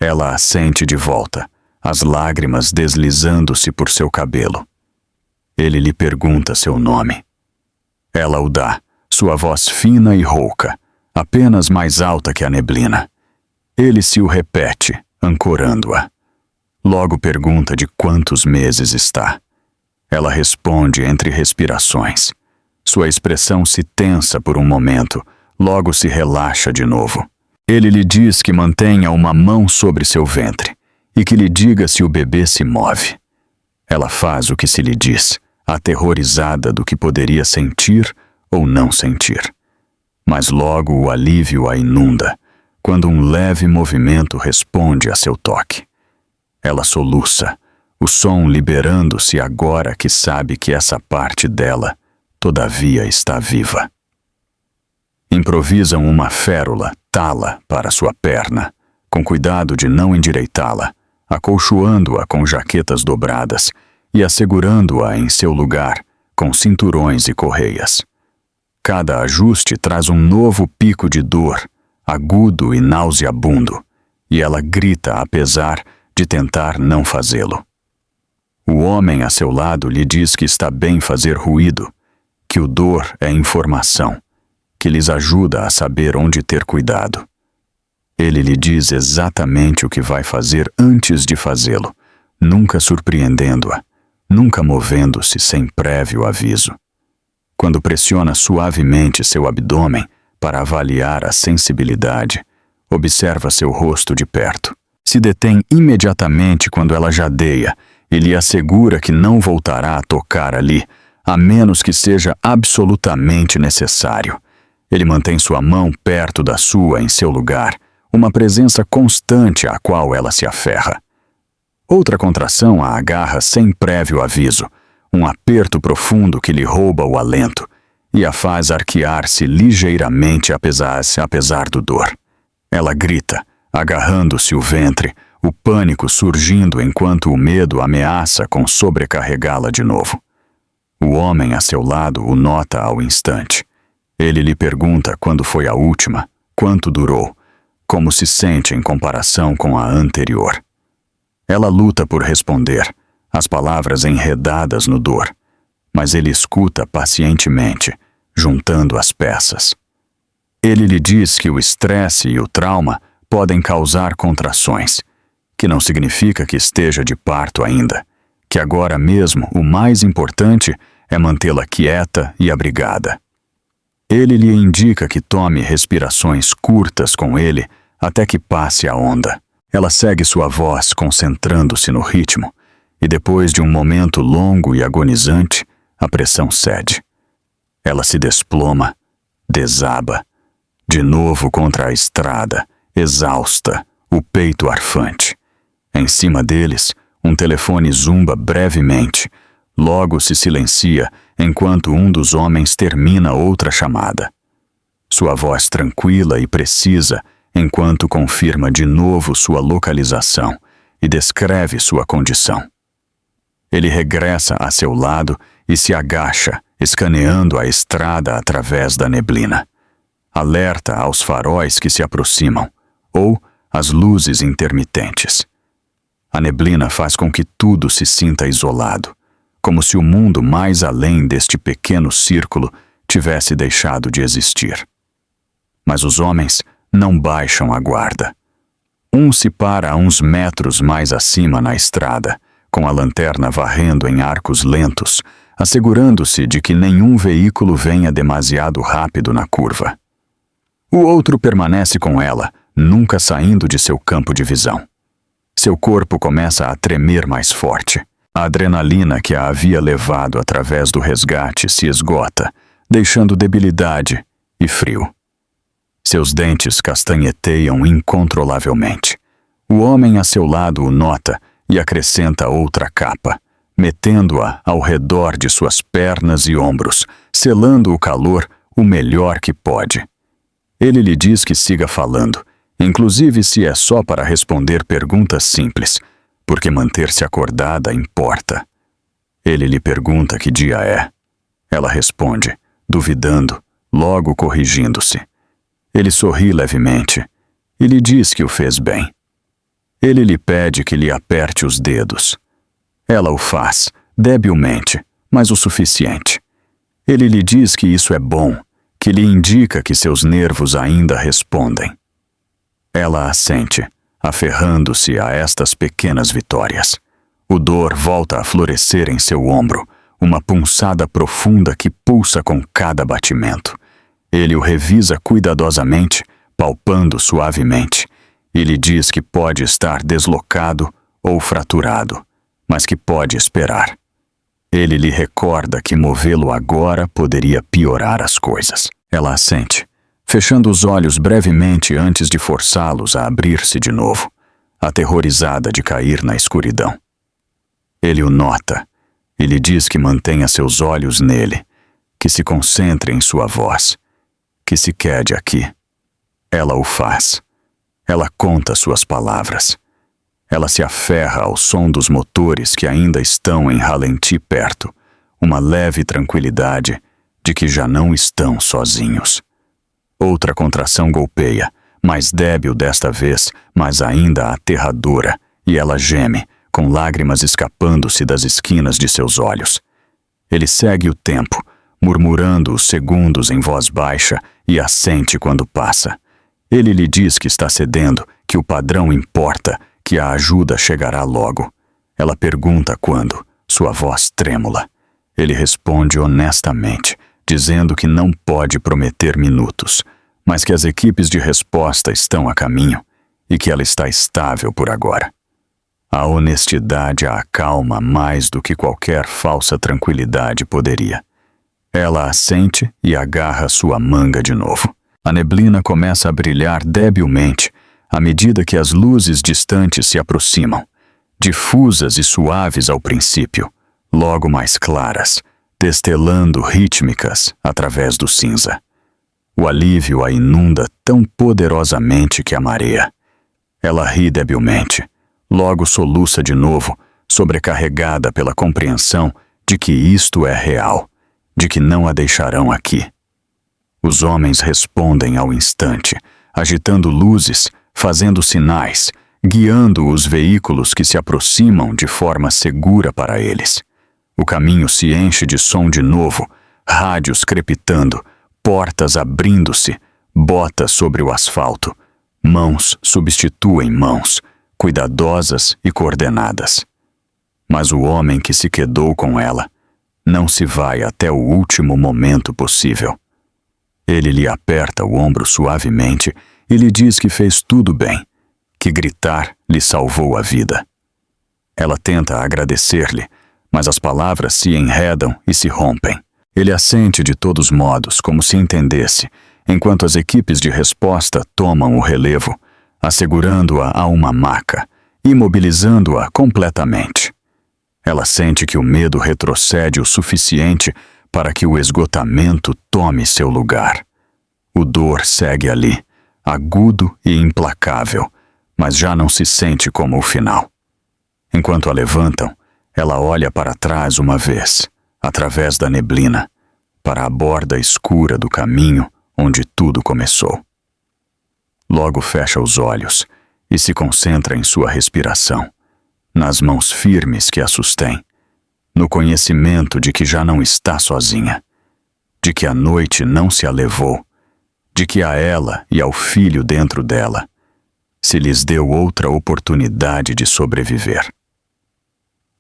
Speaker 1: Ela assente de volta, as lágrimas deslizando-se por seu cabelo. Ele lhe pergunta seu nome. Ela o dá, sua voz fina e rouca, apenas mais alta que a neblina. Ele se o repete, ancorando-a. Logo pergunta de quantos meses está. Ela responde entre respirações. Sua expressão se tensa por um momento, logo se relaxa de novo. Ele lhe diz que mantenha uma mão sobre seu ventre e que lhe diga se o bebê se move. Ela faz o que se lhe diz, aterrorizada do que poderia sentir ou não sentir. Mas logo o alívio a inunda, quando um leve movimento responde a seu toque. Ela soluça, o som liberando-se agora que sabe que essa parte dela, todavia, está viva. Improvisam uma férula, tala para sua perna, com cuidado de não endireitá-la, acolchoando-a com jaquetas dobradas e assegurando-a em seu lugar com cinturões e correias. Cada ajuste traz um novo pico de dor, agudo e nauseabundo, e ela grita apesar de tentar não fazê-lo. O homem a seu lado lhe diz que está bem fazer ruído, que o dor é informação, que lhes ajuda a saber onde ter cuidado. Ele lhe diz exatamente o que vai fazer antes de fazê-lo, nunca surpreendendo-a, nunca movendo-se sem prévio aviso. Quando pressiona suavemente seu abdômen para avaliar a sensibilidade, observa seu rosto de perto. Se detém imediatamente quando ela jadeia e lhe assegura que não voltará a tocar ali, a menos que seja absolutamente necessário. Ele mantém sua mão perto da sua em seu lugar, uma presença constante à qual ela se aferra. Outra contração a agarra sem prévio aviso, um aperto profundo que lhe rouba o alento e a faz arquear-se ligeiramente apesar do dor. Ela grita, agarrando-se o ventre, o pânico surgindo enquanto o medo ameaça com sobrecarregá-la de novo. O homem a seu lado o nota ao instante. Ele lhe pergunta quando foi a última, quanto durou, como se sente em comparação com a anterior. Ela luta por responder, as palavras enredadas no dor, mas ele escuta pacientemente, juntando as peças. Ele lhe diz que o estresse e o trauma podem causar contrações, que não significa que esteja de parto ainda, que agora mesmo o mais importante é mantê-la quieta e abrigada. Ele lhe indica que tome respirações curtas com ele até que passe a onda. Ela segue sua voz concentrando-se no ritmo, e depois de um momento longo e agonizante, a pressão cede. Ela se desploma, desaba, de novo contra a estrada, exausta, o peito arfante. Em cima deles, um telefone zumba brevemente, logo se silencia enquanto um dos homens termina outra chamada. Sua voz tranquila e precisa enquanto confirma de novo sua localização e descreve sua condição. Ele regressa a seu lado e se agacha, escaneando a estrada através da neblina. Alerta aos faróis que se aproximam, ou às luzes intermitentes. A neblina faz com que tudo se sinta isolado, como se o mundo mais além deste pequeno círculo tivesse deixado de existir. Mas os homens não baixam a guarda. Um se para a uns metros mais acima na estrada, com a lanterna varrendo em arcos lentos, assegurando-se de que nenhum veículo venha demasiado rápido na curva. O outro permanece com ela, nunca saindo de seu campo de visão. Seu corpo começa a tremer mais forte. A adrenalina que a havia levado através do resgate se esgota, deixando debilidade e frio. Seus dentes castanheteiam incontrolavelmente. O homem a seu lado o nota e acrescenta outra capa, metendo-a ao redor de suas pernas e ombros, selando o calor o melhor que pode. Ele lhe diz que siga falando, inclusive se é só para responder perguntas simples, porque manter-se acordada importa. Ele lhe pergunta que dia é. Ela responde, duvidando, logo corrigindo-se. Ele sorri levemente e lhe diz que o fez bem. Ele lhe pede que lhe aperte os dedos. Ela o faz, debilmente, mas o suficiente. Ele lhe diz que isso é bom, que lhe indica que seus nervos ainda respondem. Ela assente, aferrando-se a estas pequenas vitórias. O dor volta a florescer em seu ombro, uma punçada profunda que pulsa com cada batimento. Ele o revisa cuidadosamente, palpando suavemente, e lhe diz que pode estar deslocado ou fraturado, mas que pode esperar. Ele lhe recorda que movê-lo agora poderia piorar as coisas. Ela assente, fechando os olhos brevemente antes de forçá-los a abrir-se de novo, aterrorizada de cair na escuridão. Ele o nota e lhe diz que mantenha seus olhos nele, que se concentre em sua voz, que se quede aqui. Ela o faz. Ela conta suas palavras. Ela se aferra ao som dos motores que ainda estão em ralenti perto, uma leve tranquilidade de que já não estão sozinhos. Outra contração golpeia, mais débil desta vez, mas ainda aterradora, e ela geme, com lágrimas escapando-se das esquinas de seus olhos. Ele segue o tempo, murmurando os segundos em voz baixa e assente quando passa. Ele lhe diz que está cedendo, que o padrão importa, que a ajuda chegará logo. Ela pergunta quando, sua voz trêmula. Ele responde honestamente, dizendo que não pode prometer minutos, mas que as equipes de resposta estão a caminho e que ela está estável por agora. A honestidade a acalma mais do que qualquer falsa tranquilidade poderia. Ela assente e agarra sua manga de novo. A neblina começa a brilhar debilmente à medida que as luzes distantes se aproximam, difusas e suaves ao princípio, logo mais claras, destelando rítmicas através do cinza. O alívio a inunda tão poderosamente que a mareia. Ela ri debilmente, logo soluça de novo, sobrecarregada pela compreensão de que isto é real, de que não a deixarão aqui. Os homens respondem ao instante, agitando luzes, fazendo sinais, guiando os veículos que se aproximam de forma segura para eles. O caminho se enche de som de novo, rádios crepitando, portas abrindo-se, botas sobre o asfalto. Mãos substituem mãos, cuidadosas e coordenadas. Mas o homem que se quedou com ela não se vai até o último momento possível. Ele lhe aperta o ombro suavemente e lhe diz que fez tudo bem, que gritar lhe salvou a vida. Ela tenta agradecer-lhe, mas as palavras se enredam e se rompem. Ele assente de todos modos, como se entendesse, enquanto as equipes de resposta tomam o relevo, assegurando-a a uma maca, imobilizando-a completamente. Ela sente que o medo retrocede o suficiente para que o esgotamento tome seu lugar. O dor segue ali, agudo e implacável, mas já não se sente como o final. Enquanto a levantam, ela olha para trás uma vez, através da neblina, para a borda escura do caminho onde tudo começou. Logo fecha os olhos e se concentra em sua respiração, nas mãos firmes que a sustêm, no conhecimento de que já não está sozinha, de que a noite não se a levou, de que a ela e ao filho dentro dela se lhes deu outra oportunidade de sobreviver.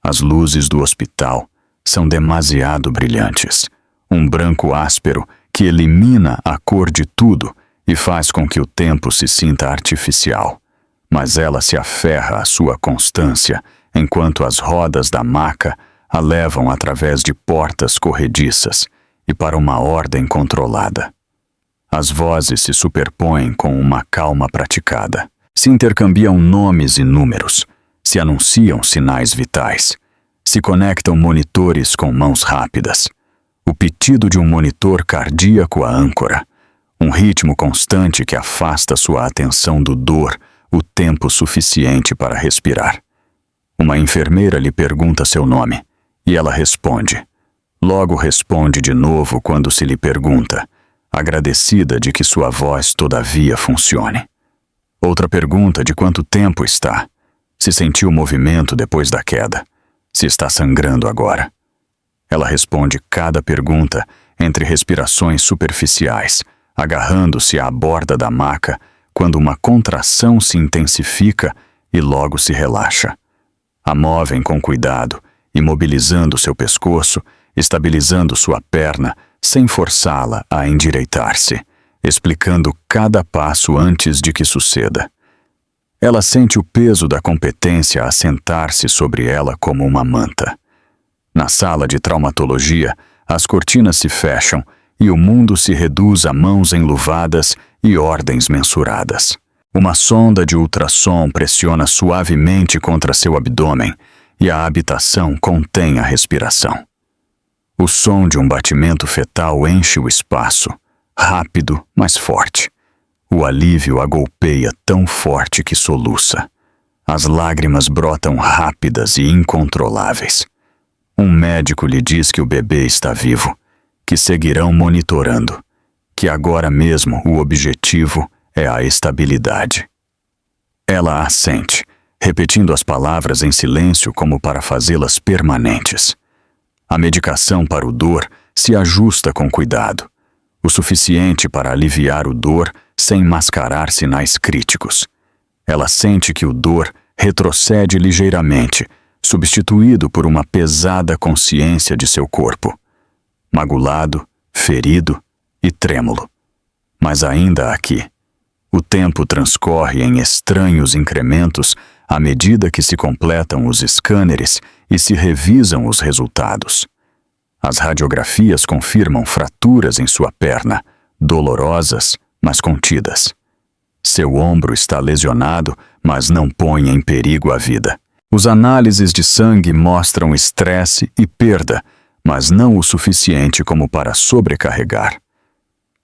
Speaker 1: As luzes do hospital são demasiado brilhantes, um branco áspero que elimina a cor de tudo e faz com que o tempo se sinta artificial, mas ela se aferra à sua constância enquanto as rodas da maca a levam através de portas corrediças e para uma ordem controlada. As vozes se superpõem com uma calma praticada, se intercambiam nomes e números, se anunciam sinais vitais, se conectam monitores com mãos rápidas, o pitido de um monitor cardíaco à âncora, um ritmo constante que afasta sua atenção do dor o tempo suficiente para respirar. Uma enfermeira lhe pergunta seu nome, e ela responde. Logo responde de novo quando se lhe pergunta, agradecida de que sua voz todavia funcione. Outra pergunta de quanto tempo está, Se sentiu movimento depois da queda. Se está sangrando agora. Ela responde cada pergunta entre respirações superficiais, agarrando-se à borda da maca quando uma contração se intensifica e logo se relaxa. A movem com cuidado, imobilizando seu pescoço, estabilizando sua perna, sem forçá-la a endireitar-se, explicando cada passo antes de que suceda. Ela sente o peso da competência assentar-se sobre ela como uma manta. Na sala de traumatologia, as cortinas se fecham e o mundo se reduz a mãos enluvadas e ordens mensuradas. Uma sonda de ultrassom pressiona suavemente contra seu abdômen e a habitação contém a respiração. O som de um batimento fetal enche o espaço, rápido, mas forte. O alívio a golpeia tão forte que soluça. As lágrimas brotam rápidas e incontroláveis. Um médico lhe diz que o bebê está vivo, que seguirão monitorando, que agora mesmo o objetivo é a estabilidade. Ela assente, repetindo as palavras em silêncio como para fazê-las permanentes. A medicação para o dor se ajusta com cuidado, o suficiente para aliviar o dor sem mascarar sinais críticos. Ela sente que o dor retrocede ligeiramente, substituído por uma pesada consciência de seu corpo, magulado, ferido e trêmulo. Mas ainda aqui, o tempo transcorre em estranhos incrementos à medida que se completam os escâneres e se revisam os resultados. As radiografias confirmam fraturas em sua perna, dolorosas, mas contidas. Seu ombro está lesionado, mas não põe em perigo a vida. Os análises de sangue mostram estresse e perda, mas não o suficiente como para sobrecarregar.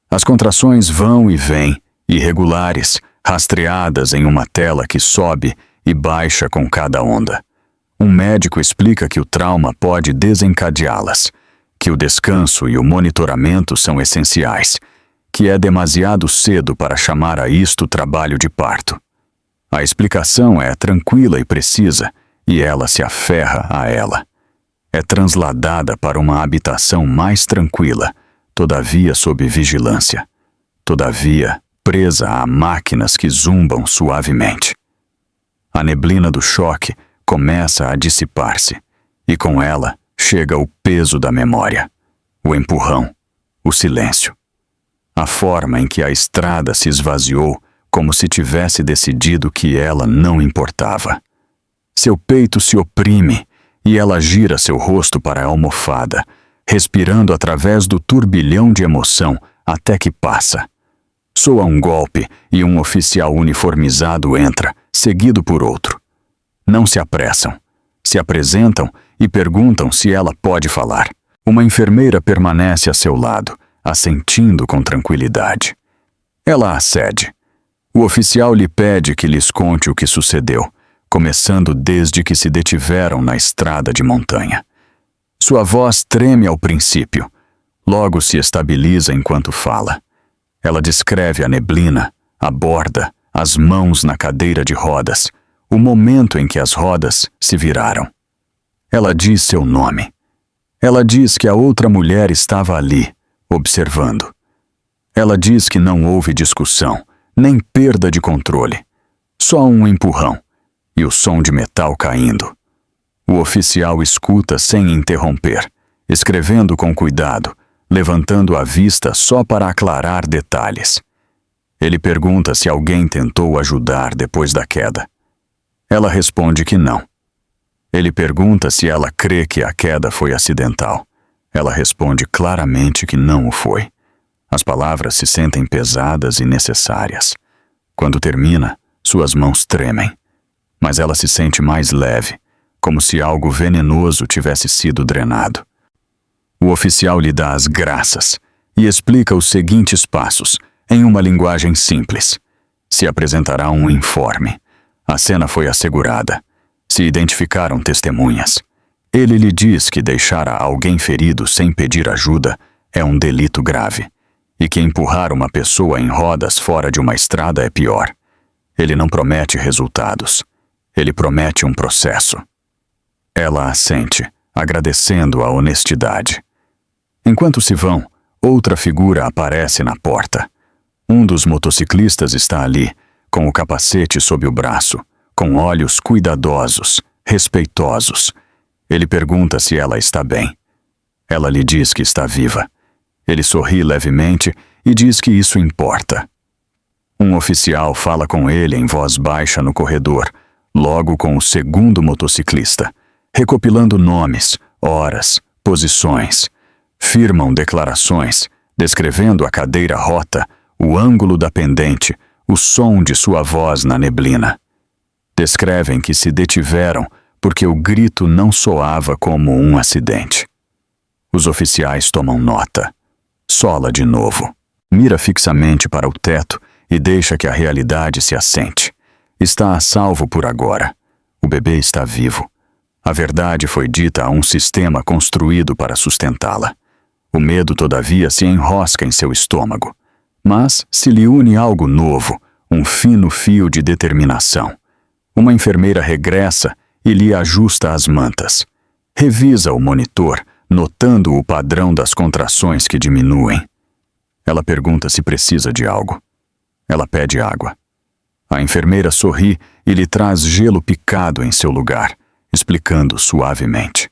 Speaker 1: As contrações vão e vêm, irregulares, rastreadas em uma tela que sobe e baixa com cada onda. Um médico explica que o trauma pode desencadeá-las, que o descanso e o monitoramento são essenciais, que é demasiado cedo para chamar a isto trabalho de parto. A explicação é tranquila e precisa, e ela se aferra a ela. É transladada para uma habitação mais tranquila, todavia sob vigilância, todavia presa a máquinas que zumbam suavemente. A neblina do choque começa a dissipar-se, e com ela chega o peso da memória, o empurrão, o silêncio. A forma em que a estrada se esvaziou como se tivesse decidido que ela não importava. Seu peito se oprime e ela gira seu rosto para a almofada, respirando através do turbilhão de emoção até que passa. Soa um golpe e um oficial uniformizado entra, seguido por outro. Não se apressam. Se apresentam e perguntam se ela pode falar. Uma enfermeira permanece a seu lado, assentindo com tranquilidade. Ela acede. O oficial lhe pede que lhes conte o que sucedeu, começando desde que se detiveram na estrada de montanha. Sua voz treme ao princípio, logo se estabiliza enquanto fala. Ela descreve a neblina, a borda, as mãos na cadeira de rodas, o momento em que as rodas se viraram. Ela diz seu nome. Ela diz que a outra mulher estava ali, observando. Ela diz que não houve discussão, nem perda de controle. Só um empurrão, e o som de metal caindo. O oficial escuta sem interromper, escrevendo com cuidado, levantando a vista só para aclarar detalhes. Ele pergunta se alguém tentou ajudar depois da queda. Ela responde que não. Ele pergunta se ela crê que a queda foi acidental. Ela responde claramente que não o foi. As palavras se sentem pesadas e necessárias. Quando termina, suas mãos tremem. Mas ela se sente mais leve, como se algo venenoso tivesse sido drenado. O oficial lhe dá as graças e explica os seguintes passos, em uma linguagem simples. Se apresentará um informe. A cena foi assegurada. Se identificaram testemunhas. Ele lhe diz que deixar alguém ferido sem pedir ajuda é um delito grave, e que empurrar uma pessoa em rodas fora de uma estrada é pior. Ele não promete resultados. Ele promete um processo. Ela assente, agradecendo a honestidade. Enquanto se vão, outra figura aparece na porta. Um dos motociclistas está ali, com o capacete sob o braço, com olhos cuidadosos, respeitosos. Ele pergunta se ela está bem. Ela lhe diz que está viva. Ele sorri levemente e diz que isso importa. Um oficial fala com ele em voz baixa no corredor, logo com o segundo motociclista, recopilando nomes, horas, posições. Firmam declarações, descrevendo a cadeira rota, o ângulo da pendente, o som de sua voz na neblina. Descrevem que se detiveram porque o grito não soava como um acidente. Os oficiais tomam nota. Sola de novo. Mira fixamente para o teto e deixa que a realidade se assente. Está a salvo por agora. O bebê está vivo. A verdade foi dita a um sistema construído para sustentá-la. O medo, todavia, se enrosca em seu estômago. Mas se lhe une algo novo, um fino fio de determinação. Uma enfermeira regressa e lhe ajusta as mantas. Revisa o monitor, notando o padrão das contrações que diminuem. Ela pergunta se precisa de algo. Ela pede água. A enfermeira sorri e lhe traz gelo picado em seu lugar, explicando suavemente.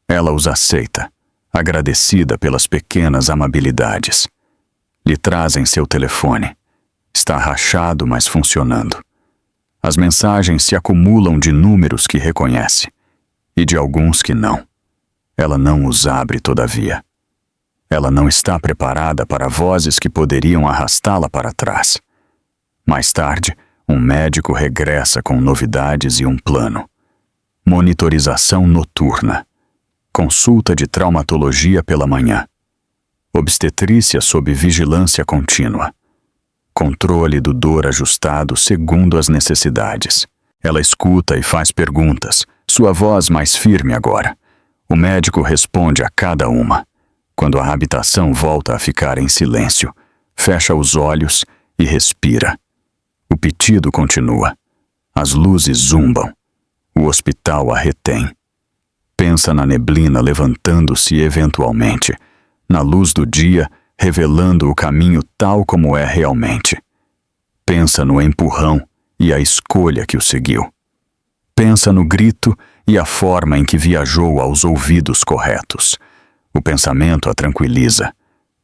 Speaker 1: Ela os aceita, agradecida pelas pequenas amabilidades. Lhe trazem seu telefone. Está rachado, mas funcionando. As mensagens se acumulam de números que reconhece, e de alguns que não. Ela não os abre, todavia. Ela não está preparada para vozes que poderiam arrastá-la para trás. Mais tarde, um médico regressa com novidades e um plano. Monitorização noturna. Consulta de traumatologia pela manhã. Obstetrícia sob vigilância contínua. Controle do dor ajustado segundo as necessidades. Ela escuta e faz perguntas, sua voz mais firme agora. O médico responde a cada uma. Quando a habitação volta a ficar em silêncio, fecha os olhos e respira. O pitido continua. As luzes zumbam. O hospital a retém. Pensa na neblina levantando-se eventualmente, na luz do dia revelando o caminho tal como é realmente. Pensa no empurrão e a escolha que o seguiu. Pensa no grito e a forma em que viajou aos ouvidos corretos. O pensamento a tranquiliza.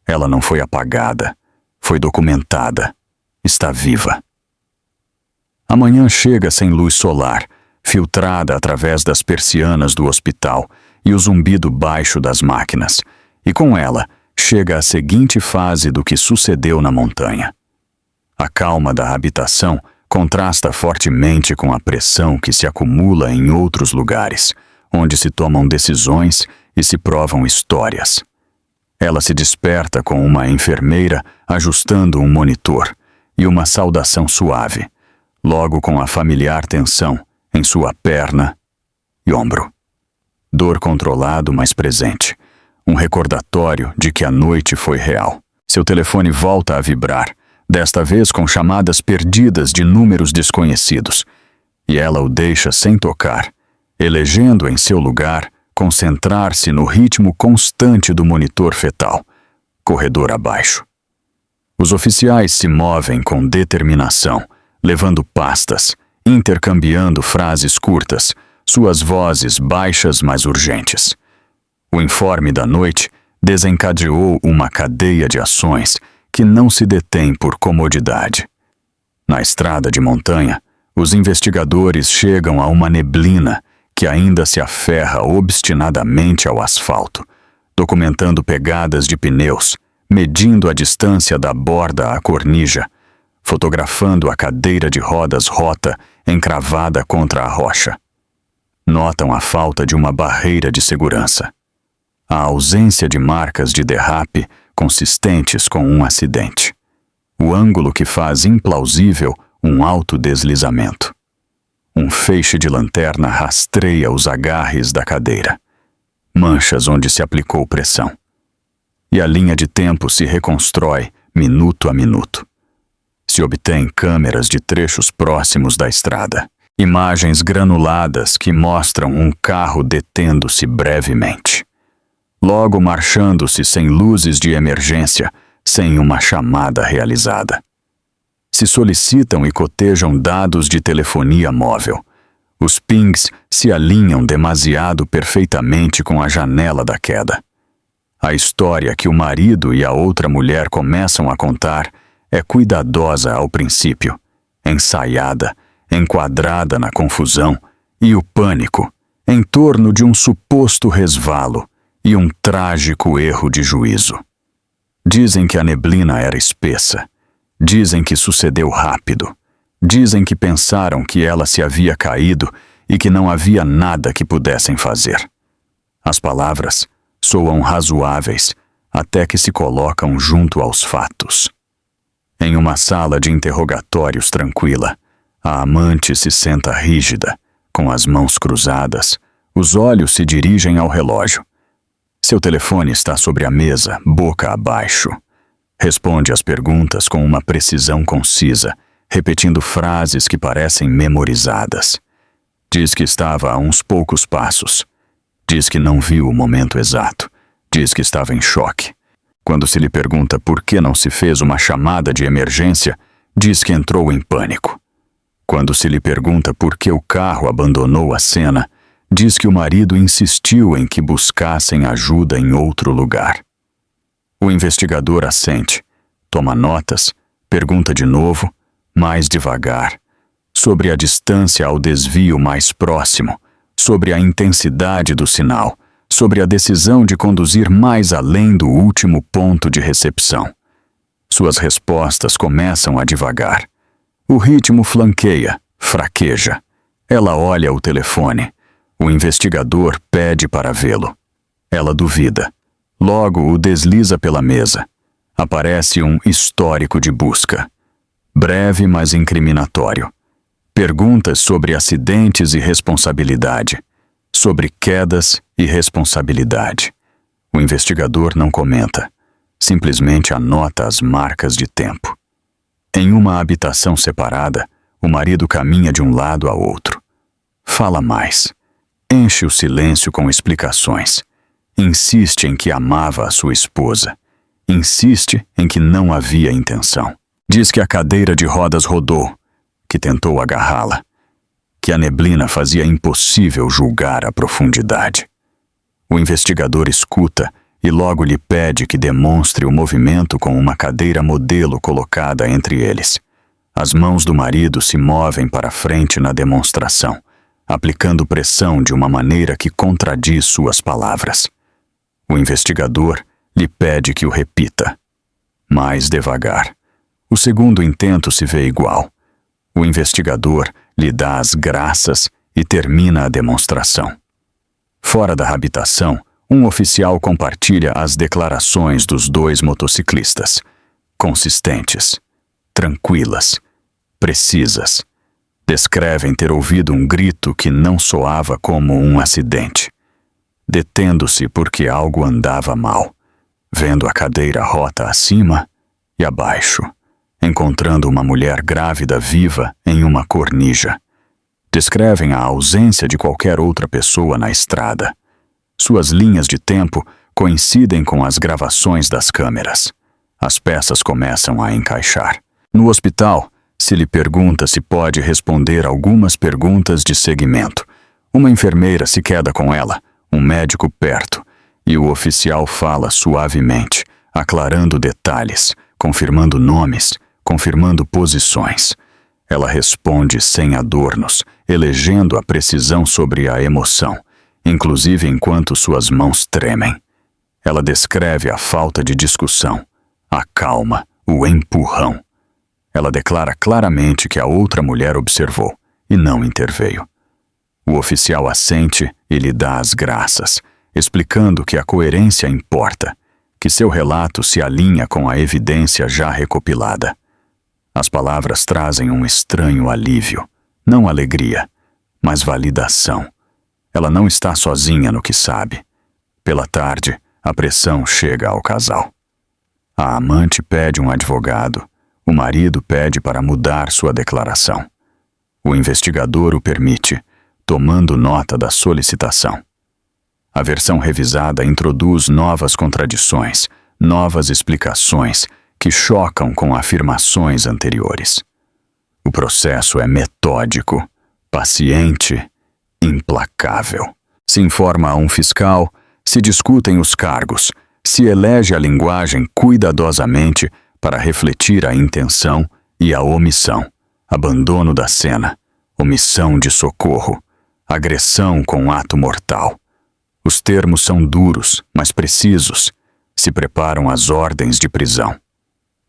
Speaker 1: Ela não foi apagada, foi documentada. Está viva. A manhã chega sem luz solar, filtrada através das persianas do hospital e o zumbido baixo das máquinas, e com ela chega a seguinte fase do que sucedeu na montanha. A calma da habitação contrasta fortemente com a pressão que se acumula em outros lugares, onde se tomam decisões e se provam histórias. Ela se desperta com uma enfermeira ajustando um monitor e uma saudação suave, logo com a familiar tensão em sua perna e ombro. Dor controlado, mas presente. Um recordatório de que a noite foi real. Seu telefone volta a vibrar, desta vez com chamadas perdidas de números desconhecidos, e ela o deixa sem tocar, elegendo em seu lugar concentrar-se no ritmo constante do monitor fetal, corredor abaixo. Os oficiais se movem com determinação, levando pastas, intercambiando frases curtas, suas vozes baixas mas urgentes. O informe da noite desencadeou uma cadeia de ações que não se detém por comodidade. Na estrada de montanha, os investigadores chegam a uma neblina que ainda se aferra obstinadamente ao asfalto, documentando pegadas de pneus, medindo a distância da borda à cornija, fotografando a cadeira de rodas rota encravada contra a rocha. Notam a falta de uma barreira de segurança. A ausência de marcas de derrape consistentes com um acidente. O ângulo que faz implausível um autodeslizamento. Um feixe de lanterna rastreia os agarres da cadeira. Manchas onde se aplicou pressão. E a linha de tempo se reconstrói minuto a minuto. Se obtém câmeras de trechos próximos da estrada. Imagens granuladas que mostram um carro detendo-se brevemente. Logo marchando-se sem luzes de emergência, sem uma chamada realizada. Se solicitam e cotejam dados de telefonia móvel. Os pings se alinham demasiado perfeitamente com a janela da queda. A história que o marido e a outra mulher começam a contar é cuidadosa ao princípio, ensaiada, enquadrada na confusão e o pânico em torno de um suposto resvalo e um trágico erro de juízo. Dizem que a neblina era espessa. Dizem que sucedeu rápido. Dizem que pensaram que ela se havia caído e que não havia nada que pudessem fazer. As palavras soam razoáveis até que se colocam junto aos fatos. Em uma sala de interrogatórios tranquila, a amante se senta rígida, com as mãos cruzadas, os olhos se dirigem ao relógio. Seu telefone está sobre a mesa, boca abaixo. Responde às perguntas com uma precisão concisa, repetindo frases que parecem memorizadas. Diz que estava a uns poucos passos. Diz que não viu o momento exato. Diz que estava em choque. Quando se lhe pergunta por que não se fez uma chamada de emergência, diz que entrou em pânico. Quando se lhe pergunta por que o carro abandonou a cena, diz que o marido insistiu em que buscassem ajuda em outro lugar. O investigador assente, toma notas, pergunta de novo, mais devagar, sobre a distância ao desvio mais próximo, sobre a intensidade do sinal, sobre a decisão de conduzir mais além do último ponto de recepção. Suas respostas começam a divagar. O ritmo flanqueia, fraqueja. Ela olha o telefone. O investigador pede para vê-lo. Ela duvida. Logo o desliza pela mesa. Aparece um histórico de busca. Breve, mas incriminatório. Perguntas sobre acidentes e responsabilidade. Sobre quedas e responsabilidade. O investigador não comenta. Simplesmente anota as marcas de tempo. Em uma habitação separada, o marido caminha de um lado a outro. Fala mais. Enche o silêncio com explicações. Insiste em que amava a sua esposa. Insiste em que não havia intenção. Diz que a cadeira de rodas rodou, que tentou agarrá-la, que a neblina fazia impossível julgar a profundidade. O investigador escuta e logo lhe pede que demonstre o movimento com uma cadeira modelo colocada entre eles. As mãos do marido se movem para frente na demonstração, aplicando pressão de uma maneira que contradiz suas palavras. O investigador lhe pede que o repita. Mais devagar. O segundo intento se vê igual. O investigador lhe dá as graças e termina a demonstração. Fora da habitação, um oficial compartilha as declarações dos dois motociclistas. Consistentes, tranquilas, precisas. Descrevem ter ouvido um grito que não soava como um acidente. Detendo-se porque algo andava mal. Vendo a cadeira rota acima e abaixo. Encontrando uma mulher grávida viva em uma cornija. Descrevem a ausência de qualquer outra pessoa na estrada. Suas linhas de tempo coincidem com as gravações das câmeras. As peças começam a encaixar. No hospital, se lhe pergunta se pode responder algumas perguntas de seguimento. Uma enfermeira se queda com ela, um médico perto, e o oficial fala suavemente, aclarando detalhes, confirmando nomes, confirmando posições. Ela responde sem adornos, elegendo a precisão sobre a emoção, inclusive enquanto suas mãos tremem. Ela descreve a falta de discussão, a calma, o empurrão. Ela declara claramente que a outra mulher observou e não interveio. O oficial assente e lhe dá as graças, explicando que a coerência importa, que seu relato se alinha com a evidência já recopilada. As palavras trazem um estranho alívio, não alegria, mas validação. Ela não está sozinha no que sabe. Pela tarde, a pressão chega ao casal. A amante pede um advogado. O marido pede para mudar sua declaração. O investigador o permite, tomando nota da solicitação. A versão revisada introduz novas contradições, novas explicações que chocam com afirmações anteriores. O processo é metódico, paciente, implacável. Se informa a um fiscal, se discutem os cargos, se elege a linguagem cuidadosamente para refletir a intenção e a omissão, abandono da cena, omissão de socorro, agressão com ato mortal. Os termos são duros, mas precisos. Se preparam as ordens de prisão.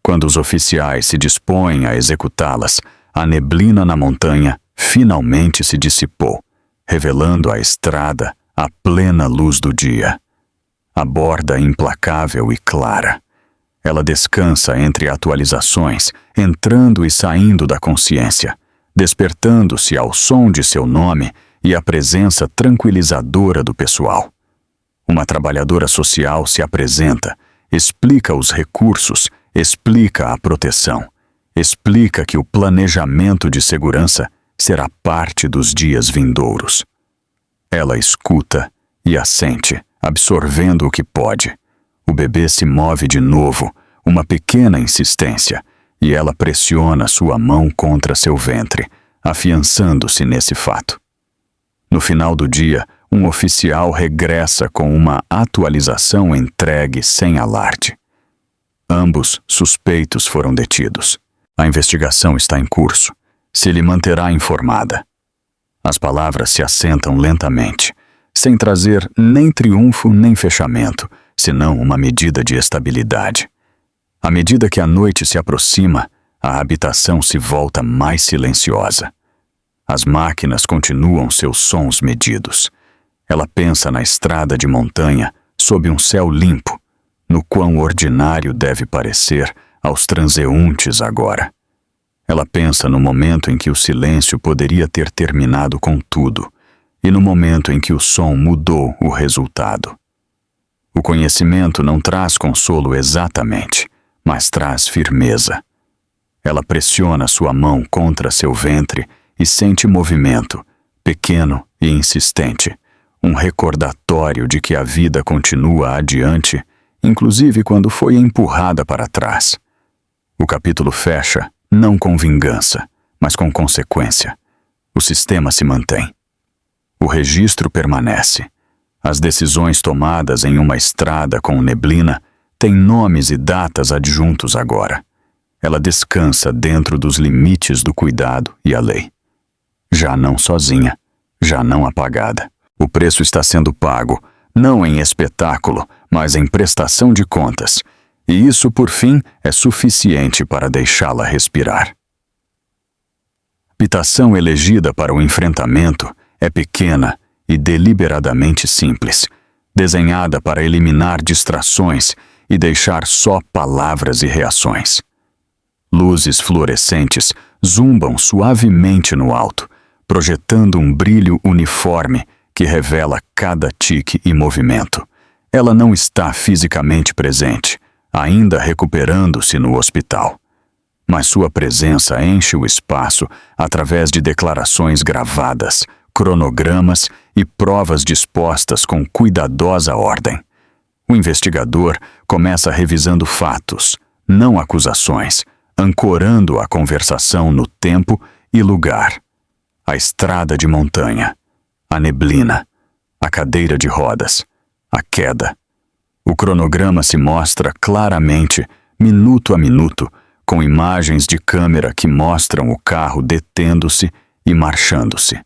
Speaker 1: Quando os oficiais se dispõem a executá-las, a neblina na montanha finalmente se dissipou, revelando a estrada à plena luz do dia. A borda implacável e clara. Ela descansa entre atualizações, entrando e saindo da consciência, despertando-se ao som de seu nome e à presença tranquilizadora do pessoal. Uma trabalhadora social se apresenta, explica os recursos, explica a proteção, explica que o planejamento de segurança será parte dos dias vindouros. Ela escuta e assente, absorvendo o que pode. O bebê se move de novo, uma pequena insistência, e ela pressiona sua mão contra seu ventre, afiançando-se nesse fato. No final do dia, um oficial regressa com uma atualização entregue sem alarde. Ambos suspeitos foram detidos. A investigação está em curso. Se lhe manterá informada. As palavras se assentam lentamente, sem trazer nem triunfo nem fechamento, senão uma medida de estabilidade. À medida que a noite se aproxima, a habitação se volta mais silenciosa. As máquinas continuam seus sons medidos. Ela pensa na estrada de montanha, sob um céu limpo, no quão ordinário deve parecer aos transeuntes agora. Ela pensa no momento em que o silêncio poderia ter terminado com tudo, e no momento em que o som mudou o resultado. O conhecimento não traz consolo exatamente, mas traz firmeza. Ela pressiona sua mão contra seu ventre e sente movimento, pequeno e insistente, um recordatório de que a vida continua adiante, inclusive quando foi empurrada para trás. O capítulo fecha, não com vingança, mas com consequência. O sistema se mantém. O registro permanece. As decisões tomadas em uma estrada com neblina têm nomes e datas adjuntos agora. Ela descansa dentro dos limites do cuidado e a lei. Já não sozinha, já não apagada. O preço está sendo pago, não em espetáculo, mas em prestação de contas, e isso, por fim, é suficiente para deixá-la respirar. A habitação elegida para o enfrentamento é pequena e deliberadamente simples, desenhada para eliminar distrações e deixar só palavras e reações. Luzes fluorescentes zumbam suavemente no alto, projetando um brilho uniforme que revela cada tique e movimento. Ela não está fisicamente presente, ainda recuperando-se no hospital. Mas sua presença enche o espaço através de declarações gravadas, cronogramas e provas dispostas com cuidadosa ordem. O investigador começa revisando fatos, não acusações, ancorando a conversação no tempo e lugar. A estrada de montanha, a neblina, a cadeira de rodas, a queda. O cronograma se mostra claramente, minuto a minuto, com imagens de câmera que mostram o carro detendo-se e marchando-se.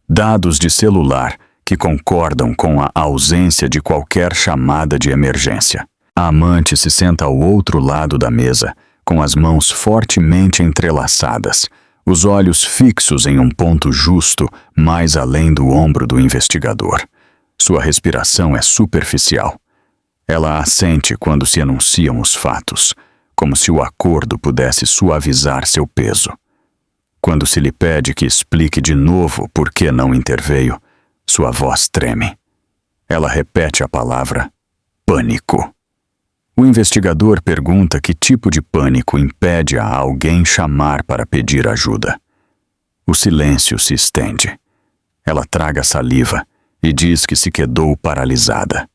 Speaker 1: Dados de celular que concordam com a ausência de qualquer chamada de emergência. A amante se senta ao outro lado da mesa, com as mãos fortemente entrelaçadas, os olhos fixos em um ponto justo mais além do ombro do investigador. Sua respiração é superficial. Ela assente quando se enunciam os fatos, como se o acordo pudesse suavizar seu peso. Quando se lhe pede que explique de novo por que não interveio, sua voz treme. Ela repete a palavra pânico. O investigador pergunta que tipo de pânico impede a alguém chamar para pedir ajuda. O silêncio se estende. Ela traga saliva e diz que se quedou paralisada.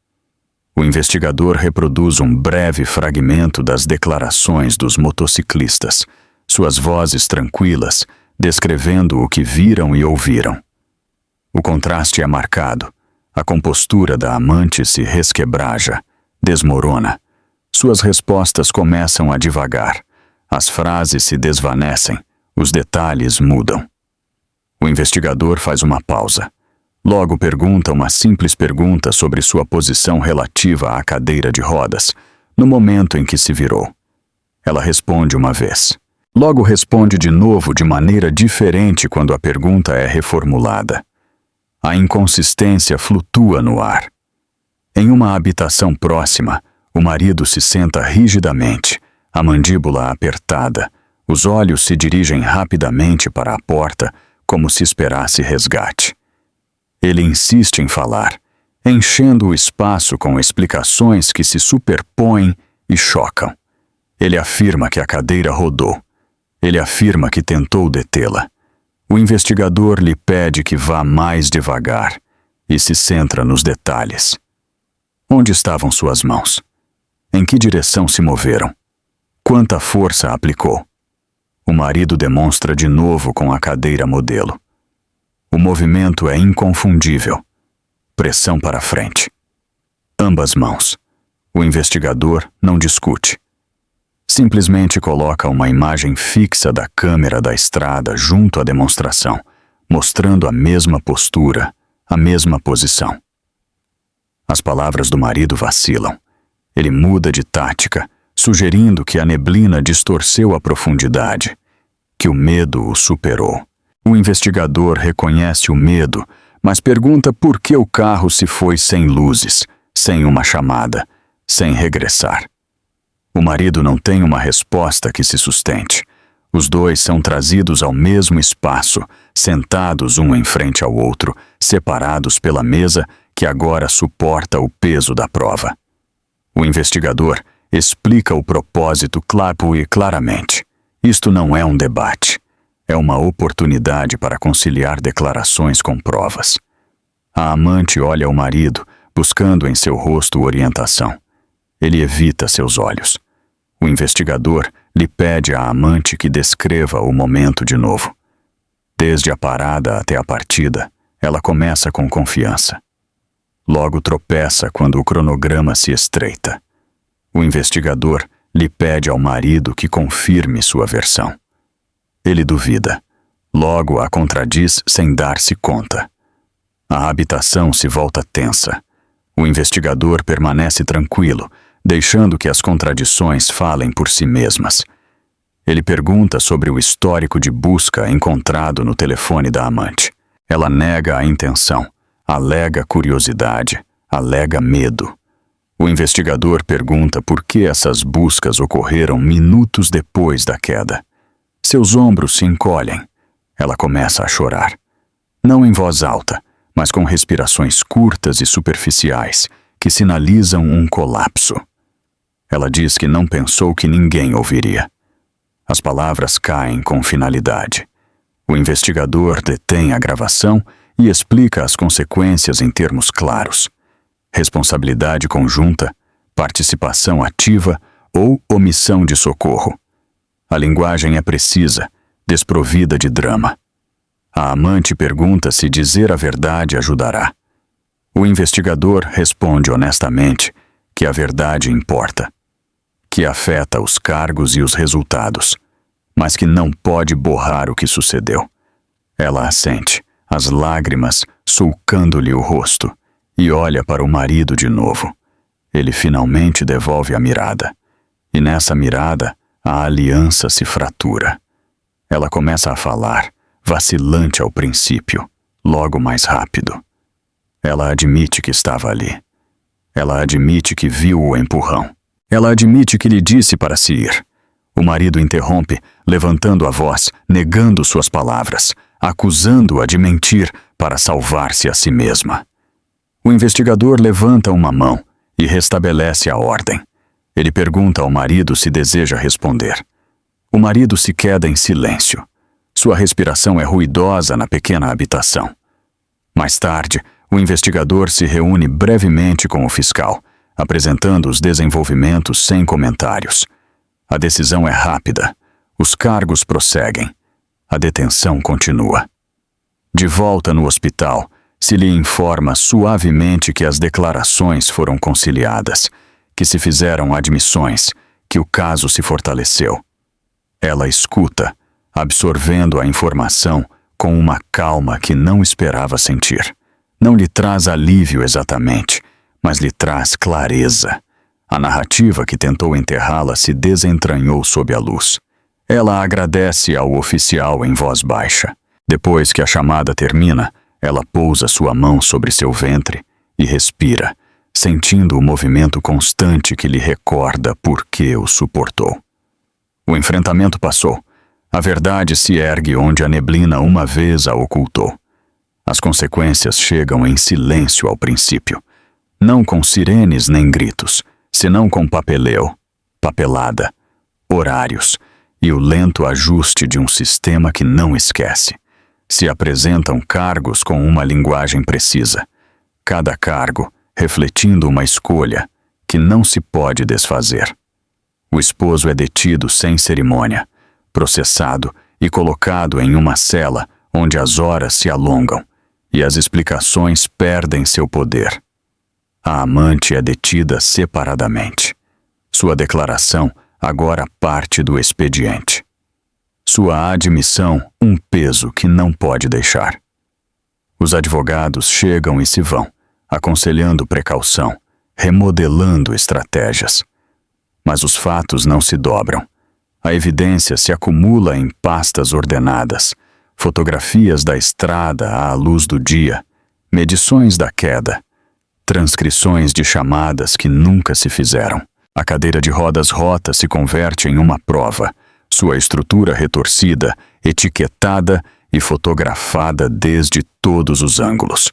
Speaker 1: O investigador reproduz um breve fragmento das declarações dos motociclistas, suas vozes tranquilas, descrevendo o que viram e ouviram. O contraste é marcado. A compostura da amante se resquebraja, desmorona. Suas respostas começam a divagar. As frases se desvanecem, os detalhes mudam. O investigador faz uma pausa. Logo pergunta uma simples pergunta sobre sua posição relativa à cadeira de rodas, no momento em que se virou. Ela responde uma vez. Logo responde de novo de maneira diferente quando a pergunta é reformulada. A inconsistência flutua no ar. Em uma habitação próxima, o marido se senta rigidamente, a mandíbula apertada, os olhos se dirigem rapidamente para a porta, como se esperasse resgate. Ele insiste em falar, enchendo o espaço com explicações que se superpõem e chocam. Ele afirma que a cadeira rodou. Ele afirma que tentou detê-la. O investigador lhe pede que vá mais devagar e se centra nos detalhes. Onde estavam suas mãos? Em que direção se moveram? Quanta força aplicou? O marido demonstra de novo com a cadeira modelo. O movimento é inconfundível. Pressão para frente. Ambas mãos. O investigador não discute. Simplesmente coloca uma imagem fixa da câmera da estrada junto à demonstração, mostrando a mesma postura, a mesma posição. As palavras do marido vacilam. Ele muda de tática, sugerindo que a neblina distorceu a profundidade, que o medo o superou. O investigador reconhece o medo, mas pergunta por que o carro se foi sem luzes, sem uma chamada, sem regressar. O marido não tem uma resposta que se sustente. Os dois são trazidos ao mesmo espaço, sentados um em frente ao outro, separados pela mesa que agora suporta o peso da prova. O investigador explica o propósito claro e claramente. Isto não é um debate. É uma oportunidade para conciliar declarações com provas. A amante olha o marido, buscando em seu rosto orientação. Ele evita seus olhos. O investigador lhe pede à amante que descreva o momento de novo. Desde a parada até a partida, ela começa com confiança. Logo tropeça quando o cronograma se estreita. O investigador lhe pede ao marido que confirme sua versão. Ele duvida. Logo a contradiz sem dar-se conta. A habitação se volta tensa. O investigador permanece tranquilo, deixando que as contradições falem por si mesmas. Ele pergunta sobre o histórico de busca encontrado no telefone da amante. Ela nega a intenção, alega curiosidade, alega medo. O investigador pergunta por que essas buscas ocorreram minutos depois da queda. Seus ombros se encolhem. Ela começa a chorar. Não em voz alta, mas com respirações curtas e superficiais, que sinalizam um colapso. Ela diz que não pensou que ninguém ouviria. As palavras caem com finalidade. O investigador detém a gravação e explica as consequências em termos claros. Responsabilidade conjunta, participação ativa ou omissão de socorro. A linguagem é precisa, desprovida de drama. A amante pergunta se dizer a verdade ajudará. O investigador responde honestamente que a verdade importa, que afeta os cargos e os resultados, mas que não pode borrar o que sucedeu. Ela assente, as lágrimas sulcando-lhe o rosto, e olha para o marido de novo. Ele finalmente devolve a mirada, e nessa mirada a aliança se fratura. Ela começa a falar, vacilante ao princípio, logo mais rápido. Ela admite que estava ali. Ela admite que viu o empurrão. Ela admite que lhe disse para se ir. O marido interrompe, levantando a voz, negando suas palavras, acusando-a de mentir para salvar-se a si mesma. O investigador levanta uma mão e restabelece a ordem. Ele pergunta ao marido se deseja responder. O marido se queda em silêncio. Sua respiração é ruidosa na pequena habitação. Mais tarde, o investigador se reúne brevemente com o fiscal, apresentando os desenvolvimentos sem comentários. A decisão é rápida. Os cargos prosseguem. A detenção continua. De volta no hospital, se lhe informa suavemente que as declarações foram conciliadas, que se fizeram admissões, que o caso se fortaleceu. Ela escuta, absorvendo a informação com uma calma que não esperava sentir. Não lhe traz alívio exatamente, mas lhe traz clareza. A narrativa que tentou enterrá-la se desentranhou sob a luz. Ela agradece ao oficial em voz baixa. Depois que a chamada termina, ela pousa sua mão sobre seu ventre e respira, sentindo o movimento constante que lhe recorda por que o suportou. O enfrentamento passou. A verdade se ergue onde a neblina uma vez a ocultou. As consequências chegam em silêncio ao princípio, não com sirenes nem gritos, senão com papeleu, papelada, horários e o lento ajuste de um sistema que não esquece. Se apresentam cargos com uma linguagem precisa, cada cargo refletindo uma escolha que não se pode desfazer. O esposo é detido sem cerimônia, processado e colocado em uma cela onde as horas se alongam e as explicações perdem seu poder. A amante é detida separadamente. Sua declaração agora parte do expediente. Sua admissão, um peso que não pode deixar. Os advogados chegam e se vão, aconselhando precaução, remodelando estratégias. Mas os fatos não se dobram. A evidência se acumula em pastas ordenadas, fotografias da estrada à luz do dia, medições da queda, transcrições de chamadas que nunca se fizeram. A cadeira de rodas rota se converte em uma prova, sua estrutura retorcida, etiquetada e fotografada desde todos os ângulos.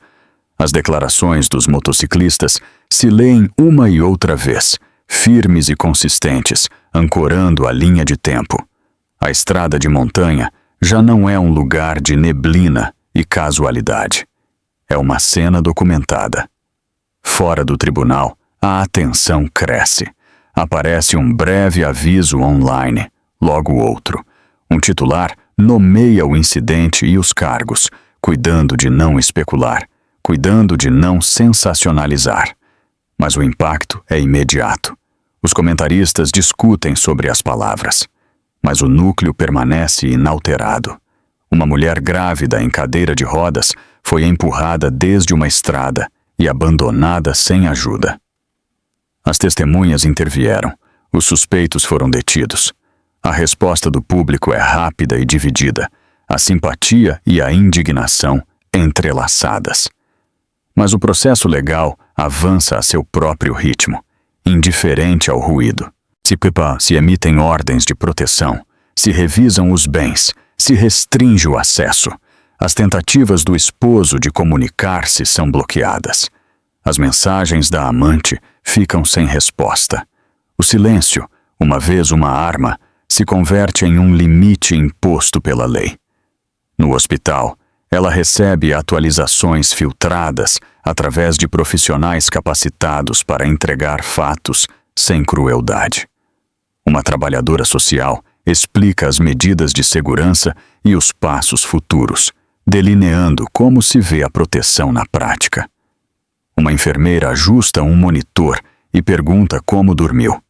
Speaker 1: As declarações dos motociclistas se leem uma e outra vez, firmes e consistentes, ancorando a linha de tempo. A estrada de montanha já não é um lugar de neblina e casualidade. É uma cena documentada. Fora do tribunal, a atenção cresce. Aparece um breve aviso online, logo outro. Um titular nomeia o incidente e os cargos, cuidando de não especular, cuidando de não sensacionalizar. Mas o impacto é imediato. Os comentaristas discutem sobre as palavras, mas o núcleo permanece inalterado. Uma mulher grávida em cadeira de rodas foi empurrada desde uma estrada e abandonada sem ajuda. As testemunhas intervieram. Os suspeitos foram detidos. A resposta do público é rápida e dividida, a simpatia e a indignação entrelaçadas. Mas o processo legal avança a seu próprio ritmo, indiferente ao ruído. Se emitem ordens de proteção, se revisam os bens, se restringe o acesso. As tentativas do esposo de comunicar-se são bloqueadas. As mensagens da amante ficam sem resposta. O silêncio, uma vez uma arma, se converte em um limite imposto pela lei. No hospital, ela recebe atualizações filtradas através de profissionais capacitados para entregar fatos sem crueldade. Uma trabalhadora social explica as medidas de segurança e os passos futuros, delineando como se vê a proteção na prática. Uma enfermeira ajusta um monitor e pergunta como dormiu.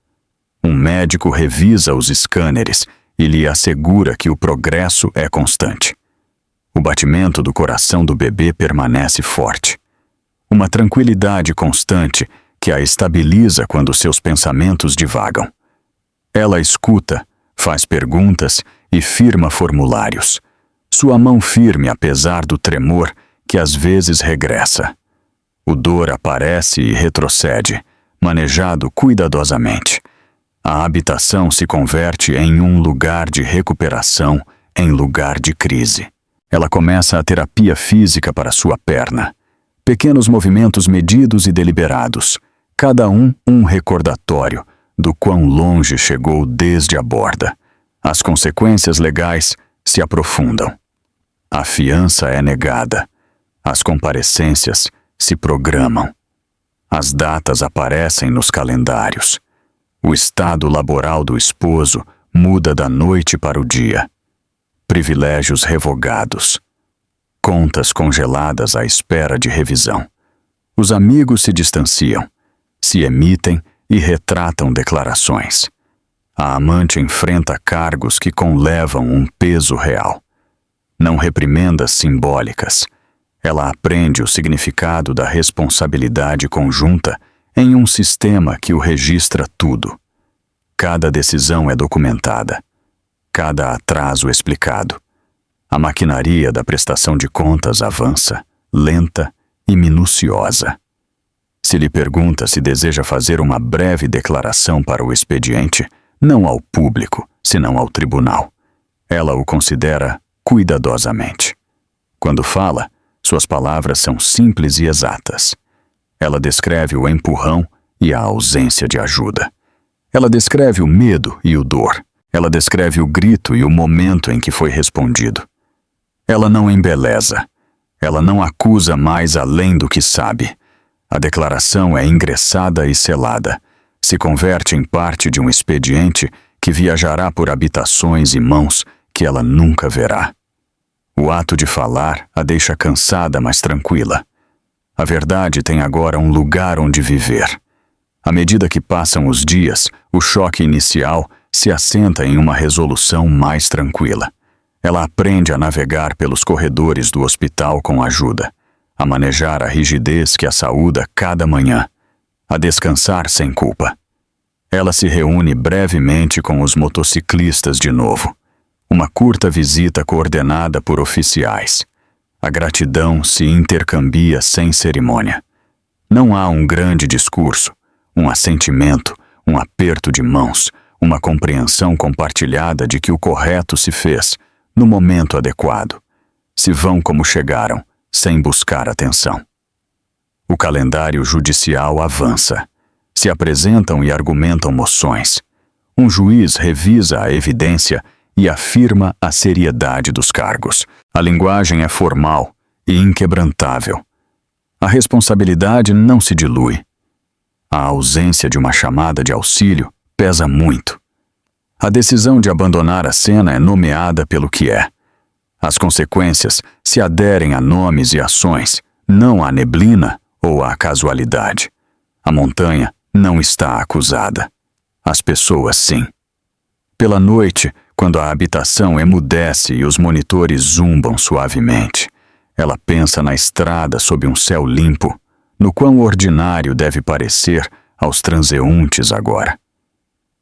Speaker 1: Um médico revisa os scanners e lhe assegura que o progresso é constante. O batimento do coração do bebê permanece forte. Uma tranquilidade constante que a estabiliza quando seus pensamentos divagam. Ela escuta, faz perguntas e firma formulários. Sua mão firme apesar do tremor que às vezes regressa. O dor aparece e retrocede, manejado cuidadosamente. A habitação se converte em um lugar de recuperação, em lugar de crise. Ela começa a terapia física para sua perna. Pequenos movimentos medidos e deliberados, cada um recordatório do quão longe chegou desde a borda. As consequências legais se aprofundam. A fiança é negada. As comparecências se programam. As datas aparecem nos calendários. O estado laboral do esposo muda da noite para o dia. Privilégios revogados. Contas congeladas à espera de revisão. Os amigos se distanciam, se emitem e retratam declarações. A amante enfrenta cargos que conlevam um peso real. Não reprimendas simbólicas. Ela aprende o significado da responsabilidade conjunta em um sistema que o registra tudo. Cada decisão é documentada. Cada atraso explicado. A maquinaria da prestação de contas avança, lenta e minuciosa. Se lhe pergunta se deseja fazer uma breve declaração para o expediente, não ao público, senão ao tribunal. Ela o considera cuidadosamente. Quando fala, suas palavras são simples e exatas. Ela descreve o empurrão e a ausência de ajuda. Ela descreve o medo e o dor. Ela descreve o grito e o momento em que foi respondido. Ela não embeleza. Ela não acusa mais além do que sabe. A declaração é ingressada e selada. Se converte em parte de um expediente que viajará por habitações e mãos que ela nunca verá. O ato de falar a deixa cansada, mas tranquila. A verdade tem agora um lugar onde viver. À medida que passam os dias, o choque inicial se assenta em uma resolução mais tranquila. Ela aprende a navegar pelos corredores do hospital com ajuda, a manejar a rigidez que a saúda cada manhã, a descansar sem culpa. Ela se reúne brevemente com os motociclistas de novo. Uma curta visita coordenada por oficiais. A gratidão se intercambia sem cerimônia. Não há um grande discurso, um assentimento, um aperto de mãos, uma compreensão compartilhada de que o correto se fez, no momento adequado. Se vão como chegaram, sem buscar atenção. O calendário judicial avança. Se apresentam e argumentam moções. Um juiz revisa a evidência e afirma a seriedade dos cargos. A linguagem é formal e inquebrantável. A responsabilidade não se dilui. A ausência de uma chamada de auxílio pesa muito. A decisão de abandonar a cena é nomeada pelo que é. As consequências se aderem a nomes e ações, não à neblina ou à casualidade. A montanha não está acusada. As pessoas, sim. Pela noite, quando a habitação emudece e os monitores zumbam suavemente, ela pensa na estrada sob um céu limpo, no quão ordinário deve parecer aos transeuntes agora.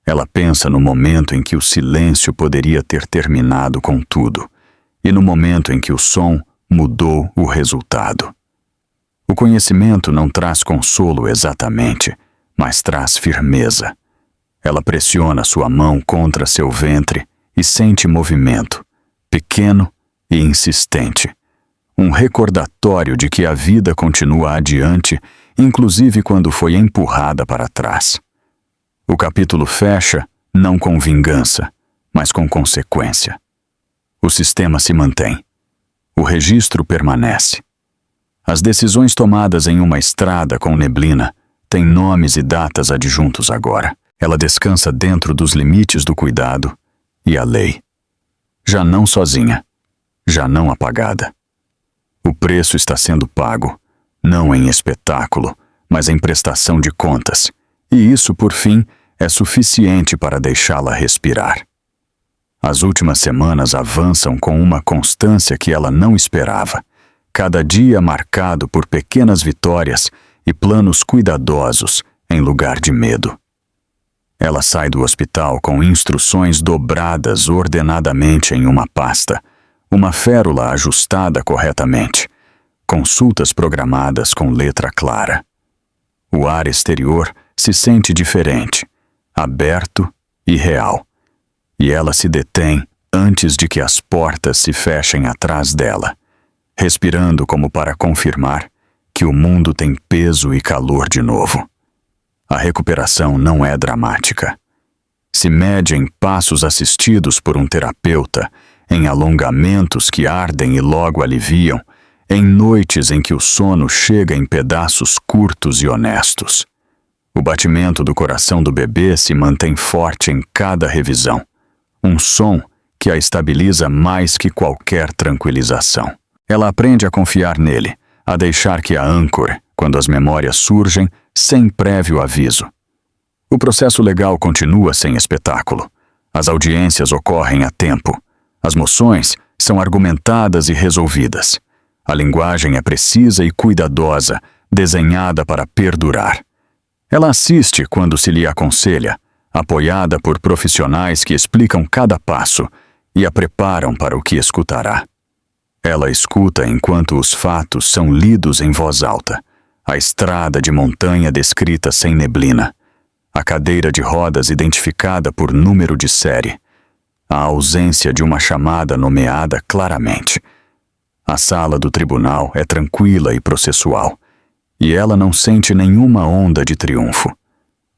Speaker 1: Ela pensa no momento em que o silêncio poderia ter terminado com tudo, e no momento em que o som mudou o resultado. O conhecimento não traz consolo exatamente, mas traz firmeza. Ela pressiona sua mão contra seu ventre e sente movimento, pequeno e insistente. Um recordatório de que a vida continua adiante, inclusive quando foi empurrada para trás. O capítulo fecha, não com vingança, mas com consequência. O sistema se mantém. O registro permanece. As decisões tomadas em uma estrada com neblina têm nomes e datas adjuntos agora. Ela descansa dentro dos limites do cuidado e a lei. Já não sozinha, já não apagada. O preço está sendo pago, não em espetáculo, mas em prestação de contas, e isso, por fim, é suficiente para deixá-la respirar. As últimas semanas avançam com uma constância que ela não esperava, cada dia marcado por pequenas vitórias e planos cuidadosos em lugar de medo. Ela sai do hospital com instruções dobradas ordenadamente em uma pasta, uma férula ajustada corretamente, consultas programadas com letra clara. O ar exterior se sente diferente, aberto e real, e ela se detém antes de que as portas se fechem atrás dela, respirando como para confirmar que o mundo tem peso e calor de novo. A recuperação não é dramática. Se mede em passos assistidos por um terapeuta, em alongamentos que ardem e logo aliviam, em noites em que o sono chega em pedaços curtos e honestos. O batimento do coração do bebê se mantém forte em cada revisão, um som que a estabiliza mais que qualquer tranquilização. Ela aprende a confiar nele, a deixar que a âncore quando as memórias surgem sem prévio aviso. O processo legal continua sem espetáculo. As audiências ocorrem a tempo. As moções são argumentadas e resolvidas. A linguagem é precisa e cuidadosa, desenhada para perdurar. Ela assiste quando se lhe aconselha, apoiada por profissionais que explicam cada passo e a preparam para o que escutará. Ela escuta enquanto os fatos são lidos em voz alta, a estrada de montanha descrita sem neblina, a cadeira de rodas identificada por número de série, a ausência de uma chamada nomeada claramente. A sala do tribunal é tranquila e processual, e ela não sente nenhuma onda de triunfo.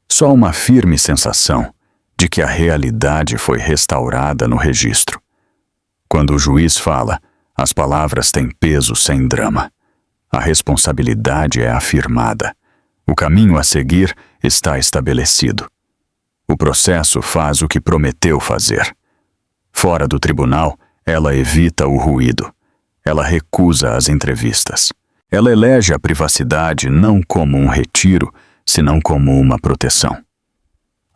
Speaker 1: Só uma firme sensação de que a realidade foi restaurada no registro. Quando o juiz fala, as palavras têm peso sem drama. A responsabilidade é afirmada. O caminho a seguir está estabelecido. O processo faz o que prometeu fazer. Fora do tribunal, ela evita o ruído. Ela recusa as entrevistas. Ela elege a privacidade não como um retiro, senão como uma proteção.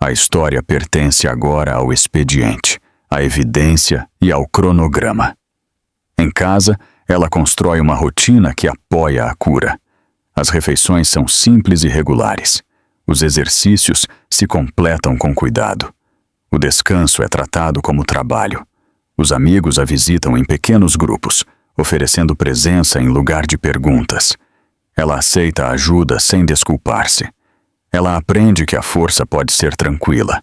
Speaker 1: A história pertence agora ao expediente, à evidência e ao cronograma. Em casa, ela constrói uma rotina que apoia a cura. As refeições são simples e regulares. Os exercícios se completam com cuidado. O descanso é tratado como trabalho. Os amigos a visitam em pequenos grupos, oferecendo presença em lugar de perguntas. Ela aceita a ajuda sem desculpar-se. Ela aprende que a força pode ser tranquila.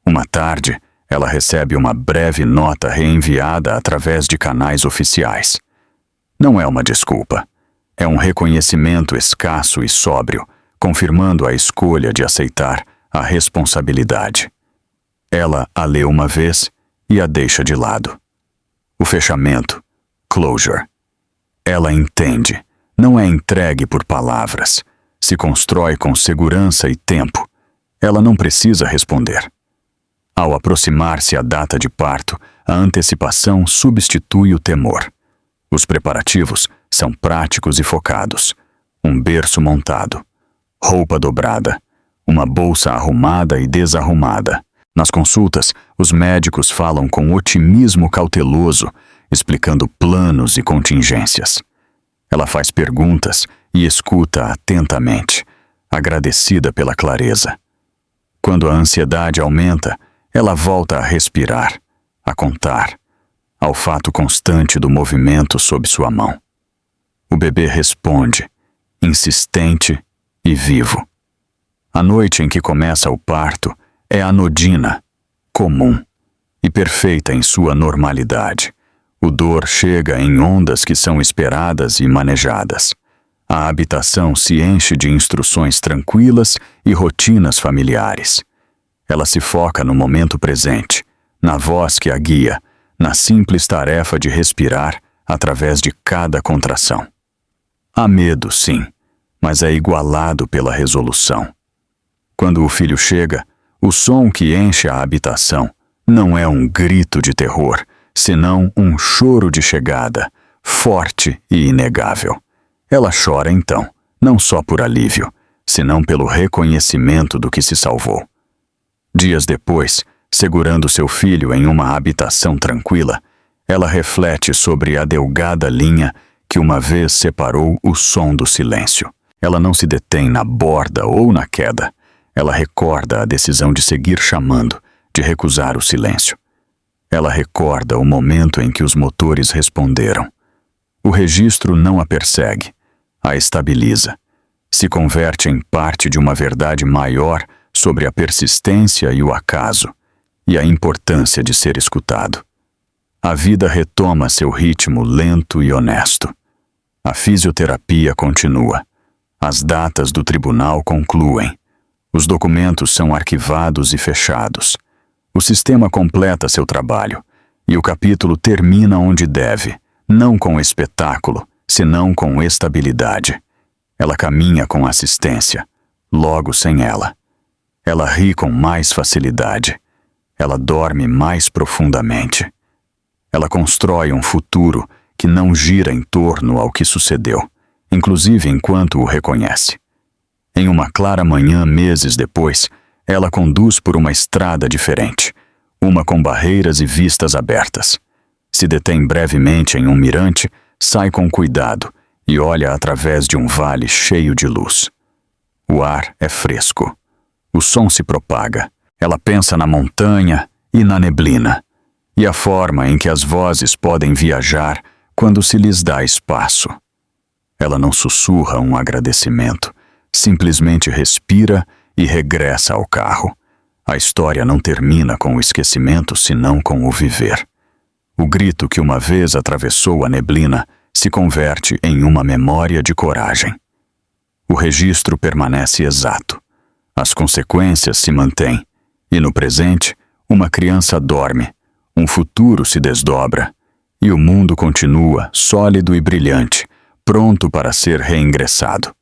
Speaker 1: Uma tarde, ela recebe uma breve nota reenviada através de canais oficiais. Não é uma desculpa. É um reconhecimento escasso e sóbrio, confirmando a escolha de aceitar a responsabilidade. Ela a lê uma vez e a deixa de lado. O fechamento, closure. Ela entende, não é entregue por palavras. Se constrói com segurança e tempo. Ela não precisa responder. Ao aproximar-se a data de parto, a antecipação substitui o temor. Os preparativos são práticos e focados. Um berço montado, roupa dobrada, uma bolsa arrumada e desarrumada. Nas consultas, os médicos falam com otimismo cauteloso, explicando planos e contingências. Ela faz perguntas e escuta atentamente, agradecida pela clareza. Quando a ansiedade aumenta, ela volta a respirar, a contar, ao fato constante do movimento sob sua mão. O bebê responde, insistente e vivo. A noite em que começa o parto é anodina, comum e perfeita em sua normalidade. O dor chega em ondas que são esperadas e manejadas. A habitação se enche de instruções tranquilas e rotinas familiares. Ela se foca no momento presente, na voz que a guia, na simples tarefa de respirar através de cada contração. Há medo, sim, mas é igualado pela resolução. Quando o filho chega, o som que enche a habitação não é um grito de terror, senão um choro de chegada, forte e inegável. Ela chora então, não só por alívio, senão pelo reconhecimento do que se salvou. Dias depois, segurando seu filho em uma habitação tranquila, ela reflete sobre a delgada linha que uma vez separou o som do silêncio. Ela não se detém na borda ou na queda. Ela recorda a decisão de seguir chamando, de recusar o silêncio. Ela recorda o momento em que os motores responderam. O registro não a persegue, a estabiliza. Se converte em parte de uma verdade maior sobre a persistência e o acaso, e a importância de ser escutado. A vida retoma seu ritmo lento e honesto. A fisioterapia continua. As datas do tribunal concluem. Os documentos são arquivados e fechados. O sistema completa seu trabalho, E o capítulo termina onde deve, não com espetáculo, senão com estabilidade. Ela caminha com assistência, logo sem ela. Ela ri com mais facilidade. Ela dorme mais profundamente. Ela constrói um futuro que não gira em torno ao que sucedeu, inclusive enquanto o reconhece. Em uma clara manhã, meses depois, ela conduz por uma estrada diferente, uma com barreiras e vistas abertas. Se detém brevemente em um mirante, sai com cuidado e olha através de um vale cheio de luz. O ar é fresco. O som se propaga. Ela pensa na montanha e na neblina, e a forma em que as vozes podem viajar quando se lhes dá espaço. Ela não sussurra um agradecimento, simplesmente respira e regressa ao carro. A história não termina com o esquecimento, senão com o viver. O grito que uma vez atravessou a neblina se converte em uma memória de coragem. O registro permanece exato. As consequências se mantêm, e no presente, uma criança dorme, um futuro se desdobra, e o mundo continua sólido e brilhante, pronto para ser reingressado.